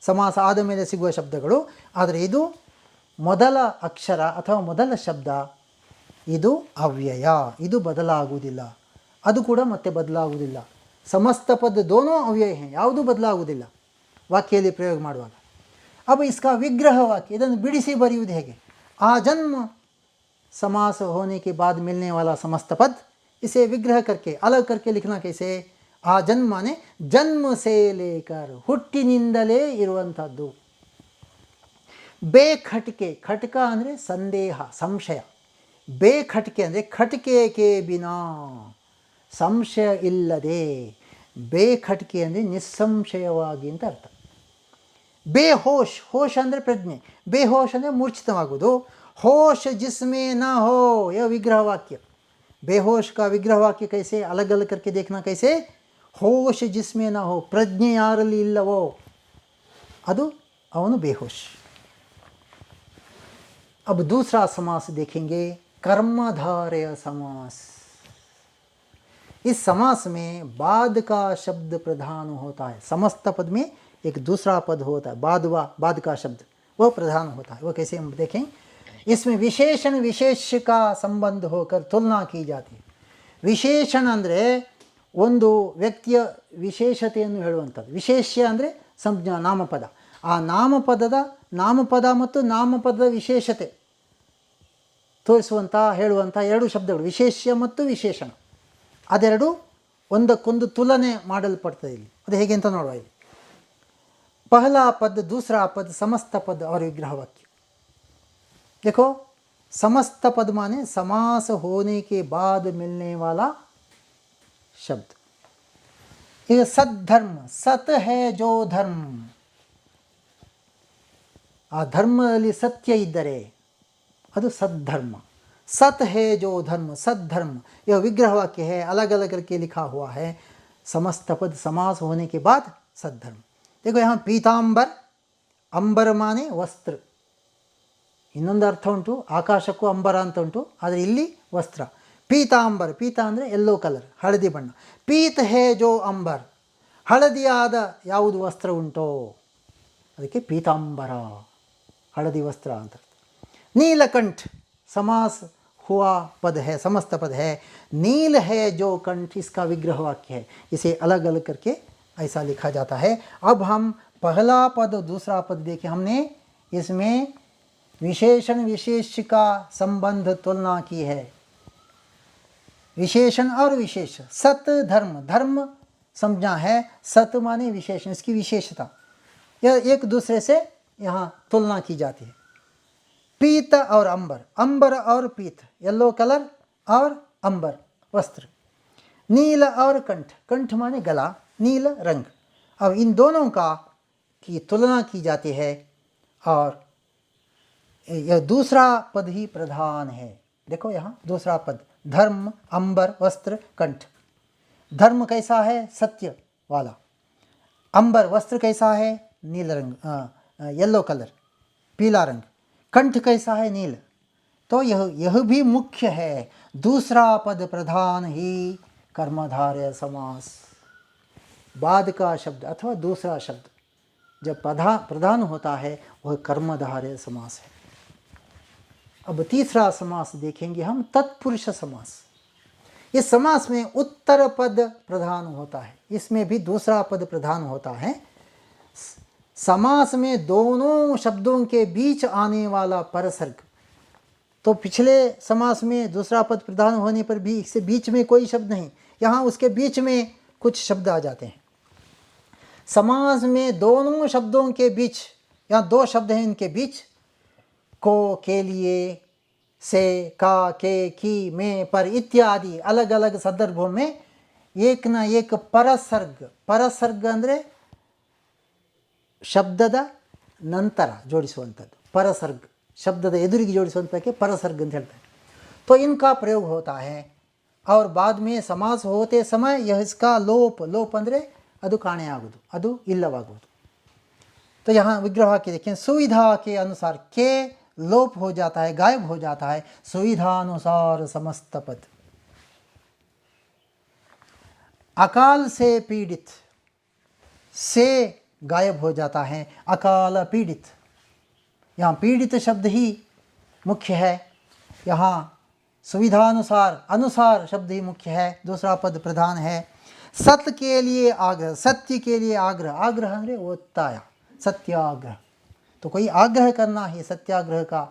समास ಆದ ಮೇಲೆ ಸಿಗುವ ಶಬ್ದಗಳು। ಆದರೆ ಇದು ಮೊದಲ ಅಕ್ಷರ ಅಥವಾ ಮೊದಲ ಶಬ್ದ, ಇದು ಅವ್ಯಯ, ಇದು ಬದಲಾಗುವುದಿಲ್ಲ, ಅದು ಕೂಡ ಮತ್ತೆ ಬದಲಾಗುವುದಿಲ್ಲ। ಸಮಸ್ತ ಪದ दोनों ಅವ್ಯಯ हैं, ಯಾವುದೂ ಬದಲಾಗುವುದಿಲ್ಲ ವಾಕ್ಯದಲ್ಲಿ ಪ್ರಯೋಗ ಮಾಡುವಾಗ। अब इसका विग्रह वाक्य, ಇದನ್ನು ಬಿಡಿಸಿ ಬರೆಯುವುದು ಹೇಗೆ? आ जन्म समास होने के बाद मिलने वाला समस्त पद, इसे विग्रह करके अलग करके लिखना कैसे? आ जन्म माने जन्म से लेकर, ಹುಟ್ಟಿನಿಂದಲೇ ಇರುವಂಥದ್ದು। ಬೇಖಟ್ಕೆ, ಖಟ್ಕ ಅಂದರೆ ಸಂದೇಹ ಸಂಶಯ, ಬೇಖಟ್ಕೆ ಅಂದರೆ ಖಟ್ಕೆ ಕೆ ಬಿನಾ, ಸಂಶಯ ಇಲ್ಲದೆ, ಬೇಖಟ್ಕೆ ಅಂದರೆ ನಿಸ್ಸಂಶಯವಾಗಿ ಅಂತ ಅರ್ಥ। ಬೇಹೋಶ್, ಹೋಶ್ ಅಂದರೆ ಪ್ರಜ್ಞೆ, ಬೇಹೋಶ್ ಅಂದರೆ ಮೂರ್ಛಿತವಾಗುವುದು। होश जिसमें ना हो, यह विग्रह वाक्य। बेहोश का विग्रह वाक्य कैसे? अलग अलग करके देखना कैसे? होश जिसमें ना हो, प्रज्ञೆ ಯಾರಲ್ಲಿ ಇಲ್ಲವೋ ಅದು ಅವನು बेहोश। अब दूसरा समास देखेंगे, कर्मधारय समास। इस समास में बाद का शब्द प्रधान होता है। समस्त पद में एक दूसरा पद होता है, बाद का शब्द वह प्रधान होता है। वह कैसे हम देखें, इसमें विशेषण विशेष का संबंध होकर तुलना की जाती है। ವಿಶೇಷಣ ಅಂದರೆ ಒಂದು ವ್ಯಕ್ತಿಯ ವಿಶೇಷತೆಯನ್ನು ಹೇಳುವಂಥದ್ದು. ವಿಶೇಷ್ಯ ಅಂದರೆ ಸಂಜ್ಞಾ ನಾಮಪದ. ಆ ನಾಮಪದ ಮತ್ತು ನಾಮಪದದ ವಿಶೇಷತೆ ತೋರಿಸುವಂಥ ಹೇಳುವಂಥ ಎರಡು ಶಬ್ದಗಳು, ವಿಶೇಷ್ಯ ಮತ್ತು ವಿಶೇಷಣ. ಅದೆರಡು ಒಂದಕ್ಕೊಂದು ತುಲನೆ ಮಾಡಲ್ಪಡ್ತದೆ ಇಲ್ಲಿ. ಅದು ಹೇಗೆ ಅಂತ ನೋಡುವ. ಇಲ್ಲಿ पहला पद दूसरा पद समस्त पद और विग्रह वाक्य. देखो समस्त पद माने समास होने के बाद मिलने वाला शब्द. ये सद्धर्म, सत है जो धर्म, आ धर्मದಲ್ಲಿ सत्य इद्दरे ಅದು सद्धर्म. सत है जो धर्म, सद्धर्म यह विग्रह वाक्य है, अलग अलग करके लिखा हुआ है. समस्त पद समास होने के बाद सद्धर्म. देखो यहाँ पीतांबर, अंबर माने वस्त्र. ಇನ್ನೊಂದು ಅರ್ಥ ಉಂಟು, ಆಕಾಶಕ್ಕೂ ಅಂಬರ ಅಂತ ಉಂಟು, ಆದರೆ ಇಲ್ಲಿ ವಸ್ತ್ರ. ಪೀತಾಂಬರ, ಪೀತ ಅಂದರೆ ಯೆಲ್ಲೋ ಕಲರ್, ಹಳದಿ ಬಣ್ಣ. ಪೀತ್ ಹೇ ಜೋ ಅಂಬರ್, ಹಳದಿಯಾದ ಯಾವುದು ವಸ್ತ್ರ ಉಂಟೋ ಅದಕ್ಕೆ ಪೀತಾಂಬರ, ಹಳದಿ ವಸ್ತ್ರ ಅಂತ. नीलकंठ समास हुआ पद है, समस्त पद है. नील है जो कंठ, इसका विग्रह वाक्य है. इसे अलग अलग करके ऐसा लिखा जाता है. अब हम पहला पद दूसरा पद देखें. हमने इसमें विशेषण विशेष का संबंध तुलना की है. विशेषण और विशेष. सत धर्म, धर्म संज्ञा है, सत माने विशेषण, इसकी विशेषता. यह एक दूसरे से यहाँ तुलना की जाती है. पीत और अंबर, अंबर और पीत येलो कलर और अंबर वस्त्र. नील और कंठ, कंठ माने गला, नील रंग. अब इन दोनों का की तुलना की जाती है और यह दूसरा पद ही प्रधान है. देखो यहाँ दूसरा पद, धर्म, अंबर, वस्त्र, कंठ. धर्म कैसा है, सत्य वाला. अंबर वस्त्र कैसा है, नील रंग, येलो कलर, पीला रंग. कंठ कैसा है, नील. तो यह भी मुख्य है. दूसरा पद प्रधान ही कर्मधारय समास. बाद का शब्द अथवा दूसरा शब्द जब प्रधान होता है वह कर्मधारय समास है. अब तीसरा समास देखेंगे हम, तत्पुरुष समास. इस समास में उत्तर पद प्रधान होता है, इसमें भी दूसरा पद प्रधान होता है. समास में दोनों शब्दों के बीच आने वाला परसर्ग. तो पिछले समास में दूसरा पद प्रधान होने पर भी इससे बीच में कोई शब्द नहीं, यहाँ उसके बीच में कुछ शब्द आ जाते हैं. समास में दोनों शब्दों के बीच, यहाँ दो शब्द हैं, इनके बीच को, के लिए, से, का, के, की, में, पर इत्यादि अलग अलग संदर्भों में एक न एक परसर्ग. परसर्ग ಅಂದರೆ ಶಬ್ದದ ನಂತರ ಜೋಡಿಸುವಂಥದ್ದು परसर्ग. शब्दದ ಎದುರಿಗೆ ಜೋಡಿಸುವಂಥಕ್ಕೆ परसर्ग ಅಂತ ಹೇಳ್ತಾರೆ. तो इनका प्रयोग होता है और बाद में समास होते समय यह इसका लोप, लोप ಅಂದರೆ ಅದು ಕಾಣೆ ಆಗುವುದು, ಅದು ಇಲ್ಲವಾಗುವುದು. तो यहाँ विग्रह वाक्य देखें, सुविधा के अनुसार के लोप हो जाता है, गायब हो जाता है. सुविधानुसार समस्त पद. अकाल से पीड़ित, से गायब हो जाता है, अकाल पीड़ित. यहाँ पीड़ित शब्द ही मुख्य है, यहाँ सुविधानुसार, अनुसार शब्द ही मुख्य है, दूसरा पद प्रधान है. सत्य के लिए आग्रह, सत्य के लिए आग्रह, आग्रह ಅಂದರೆ ಒತ್ತಾಯ, सत्याग्रह. तो कोई आग्रह करना है सत्याग्रह का,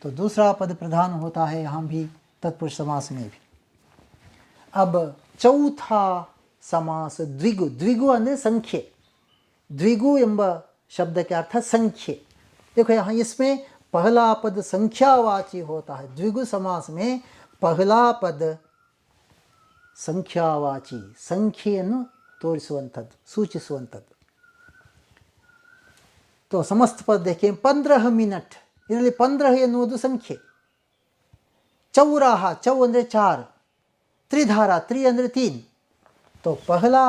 तो दूसरा पद प्रधान होता है यहाँ भी, तत्पुरुष समास में भी. अब चौथा समास द्विगु. द्विगु ಅಂದರೆ संख्ये. द्विगु ಎಂಬ शब्द के अर्थ संख्ये. देखो यहाँ इसमें पहला पद संख्यावाची होता है. द्विगु समास में पहला पद ಸಂಖ್ಯಾವಾಚಿ, ಸಂಖ್ಯೆಯನ್ನು ತೋರಿಸುವಂಥದ್ದು, ಸೂಚಿಸುವಂಥದ್ದು. तो समस्त पद देखें, 15 ಮಿನಿಟ್, ಇದರಲ್ಲಿ 15 ಎನ್ನುವುದು ಸಂಖ್ಯೆ. ಚೌರಾಹ, ಚೌ ಅಂದರೆ 4, त्रिधारा, त्रि ಅಂದರೆ 3. तो पहला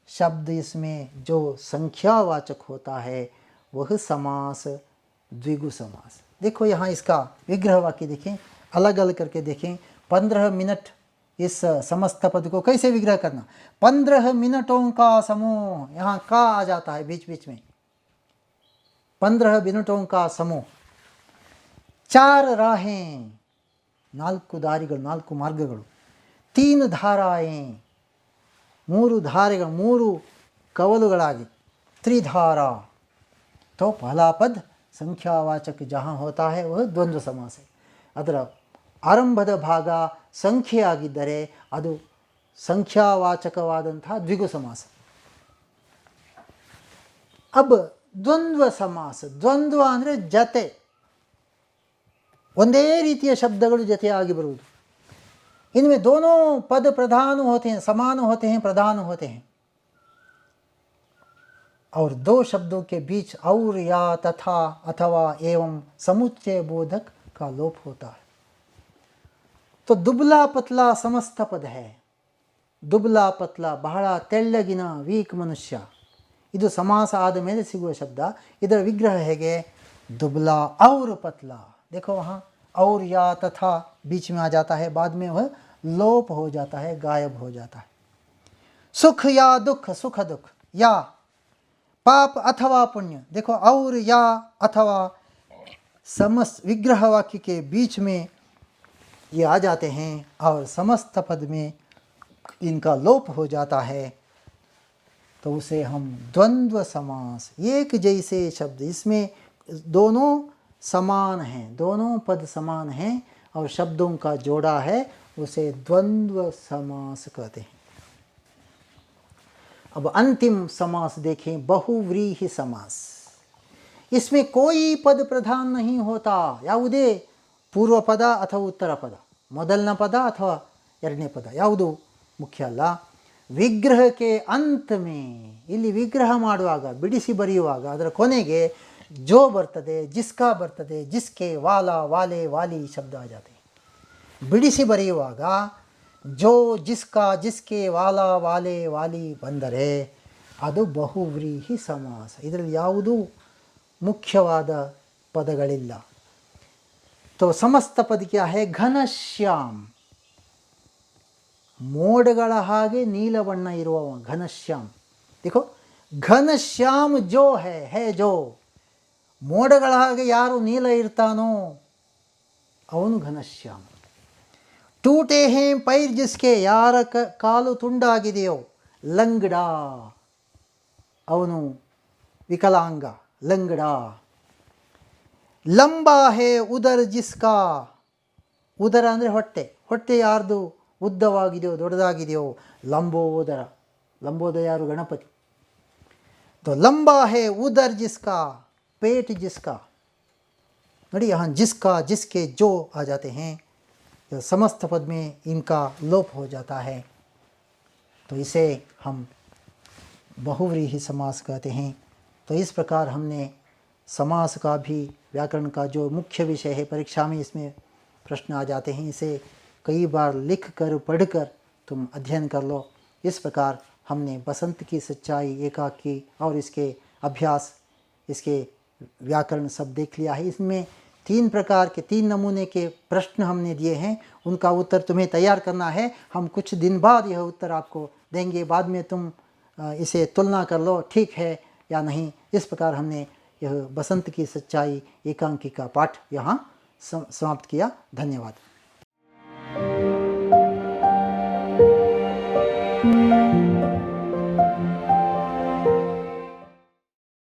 शब्द इसमें जो संख्यावाचक होता है वह समास द्विगु समास. देखो यहाँ इसका विग्रह वाक्य देखें, अलग अलग करके देखें. 15 मिनट इस समस्त पद को कैसे विग्रह करना। 15 मिनटों का समूह, यहाँ का आ जाता है बीच बीच में, 15 मिनटों का समूह। 4 राहें, 4 ದಾರಿಗಳು, 4 ಮಾರ್ಗಗಳು। 3 ಧಾರಾएं, 3 ಧಾರೆಗಳು, 3 कवलुಗಳಾಗಿ, त्रिधारा। तो पहला पद संख्यावाचक जहाँ होता है वह द्वंद्व समास है। ಅದರ ಆರಂಭದ ಭಾಗ ಸಂಖ್ಯೆ ಆಗಿದ್ದರೆ ಅದು ಸಂಖ್ಯಾವಾಚಕವಾದಂತಹ ದ್ವಿಗು ಸಮಾಸ। अब ದ್ವಂದ್ವ ಸಮಾಸ, ದ್ವಂದ್ವ ಅಂದರೆ ಜತೆ, ಒಂದೇ ರೀತಿಯ ಶಬ್ದಗಳು ಜತೆಯಾಗಿ ಬರುವುದು। इनमें दोनों पद प्रधान होते हैं, समान होते हैं, प्रधान होते हैं, और 2 शब्दों के बीच और, या, तथा, अथवा, एवं समुच्चय बोधक का लोप होता है। तो दुबला पतला समस्त पद है। दुबला पतला ಬಹಳ ತೆಳ್ಳಗಿನ, ವೀಕ್ ಮನುಷ್ಯ, ಇದು ಸಮಾಸ ಆದ ಮೇಲೆ ಸಿಗುವ ಶಬ್ದ। ಇದರ ವಿಗ್ರಹ ಹೇಗೆ, दुबला और पतला। देखो वहाँ और, या, तथा बीच में आ जाता है, बाद में वह लोप हो जाता है, गायब हो जाता है। सुख या दुख, सुख दुख, या पाप अथवा पुण्य। देखो और, या, अथवा समस्त विग्रह वाक्य के बीच में ये आ जाते हैं और समस्त पद में इनका लोप हो जाता है, तो उसे हम द्वंद्व समास, एक जैसे शब्द, इसमें दोनों समान हैं, दोनों पद समान हैं और शब्दों का जोड़ा है, उसे द्वंद्व समास कहते हैं। अब अंतिम समास देखें, बहुव्रीहि समास। इसमें कोई पद प्रधान नहीं होता, ಯಾವುದೇ ಪೂರ್ವ ಪದ ಅಥವಾ ಉತ್ತರ ಪದ, ಮೊದಲನ ಪದ ಅಥವಾ ಎರಡನೇ ಪದ ಯಾವುದು ಮುಖ್ಯ ಅಲ್ಲ। ವಿಗ್ರಹಕ್ಕೆ अंत में, ಇಲ್ಲಿ ವಿಗ್ರಹ ಮಾಡುವಾಗ, ಬಿಡಿಸಿ ಬರೆಯುವಾಗ ಅದರ ಕೊನೆಗೆ जो ಬರ್ತದೆ, जिसका ಬರ್ತದೆ, जिसके, वाला, वाले, वाली ಶಬ್ದ आ जाते हैं। ಬಿಡಿಸಿ ಬರೆಯುವಾಗ जो, जिसका, जिसके, वाला, वाले, वाली ಬಂದರೆ ಅದು ಬಹುವ್ರೀಹಿ ಸಮಾಸ। ಇದರಲ್ಲಿ ಯಾವುದೂ ಮುಖ್ಯವಾದ ಪದಗಳಿಲ್ಲ। तो समस्त पद क्या है, घनश्याम, ಮೋಡಗಳ ಹಾಗೆ ನೀಲ ಬಣ್ಣ ಇರುವವ ಘನಶ್ಯಾಮ್। देखो घनश्याम जो है जो, ಮೋಡಗಳ ಹಾಗೆ ಯಾರು ನೀಲ ಇರ್ತಾನೋ ಅವನು ಘನಶ್ಯಾಮ। ಟೂಟೆ ಹೇ ಪೈರ್ ಜಿಸ್ಕೆ, ಯಾರ ಕಾಲು ತುಂಡಾಗಿದೆಯೋ, ಲಂಗಡ, ಅವನು ವಿಕಲಾಂಗ, ಲಂಗಡ। ಲಂಬಾ ಹೇ ಉದರ್ ಜಿಸ್ಕಾ, ಉದರ ಅಂದರೆ ಹೊಟ್ಟೆ, ಹೊಟ್ಟೆ ಯಾರ್ದು ಉದ್ದವಾಗಿದೆಯೋ, ದೊಡ್ಡದಾಗಿದೆಯೋ, ಲಂಬೋದರ, ಲಂಬೋದರ ಯಾರು, ಗಣಪತಿ। तो लंबा है उदर जिसका, पेट जिसका। नड़ी यहाँ जिसका, जिसके, जो आ जाते हैं, तो समस्त पद में इनका लोप हो जाता है, तो इसे हम बहुव्रीहि समास कहते हैं। तो इस प्रकार हमने समास का भी, व्याकरण का जो मुख्य विषय है, परीक्षा में इसमें प्रश्न आ जाते हैं, इसे कई बार लिख कर पढ़ कर तुम अध्ययन कर लो। इस प्रकार हमने बसंत की सच्चाई, एकाकी और इसके अभ्यास, इसके व्याकरण सब देख लिया है। इसमें 3 प्रकार के, 3 नमूने के प्रश्न हमने दिए हैं, उनका उत्तर तुम्हें तैयार करना है। हम कुछ दिन बाद यह उत्तर आपको देंगे, बाद में तुम इसे तुलना कर लो ठीक है या नहीं। इस प्रकार हमने यह बसंत की सच्चाई एकांकी का पाठ यहाँ समाप्त किया। धन्यवाद।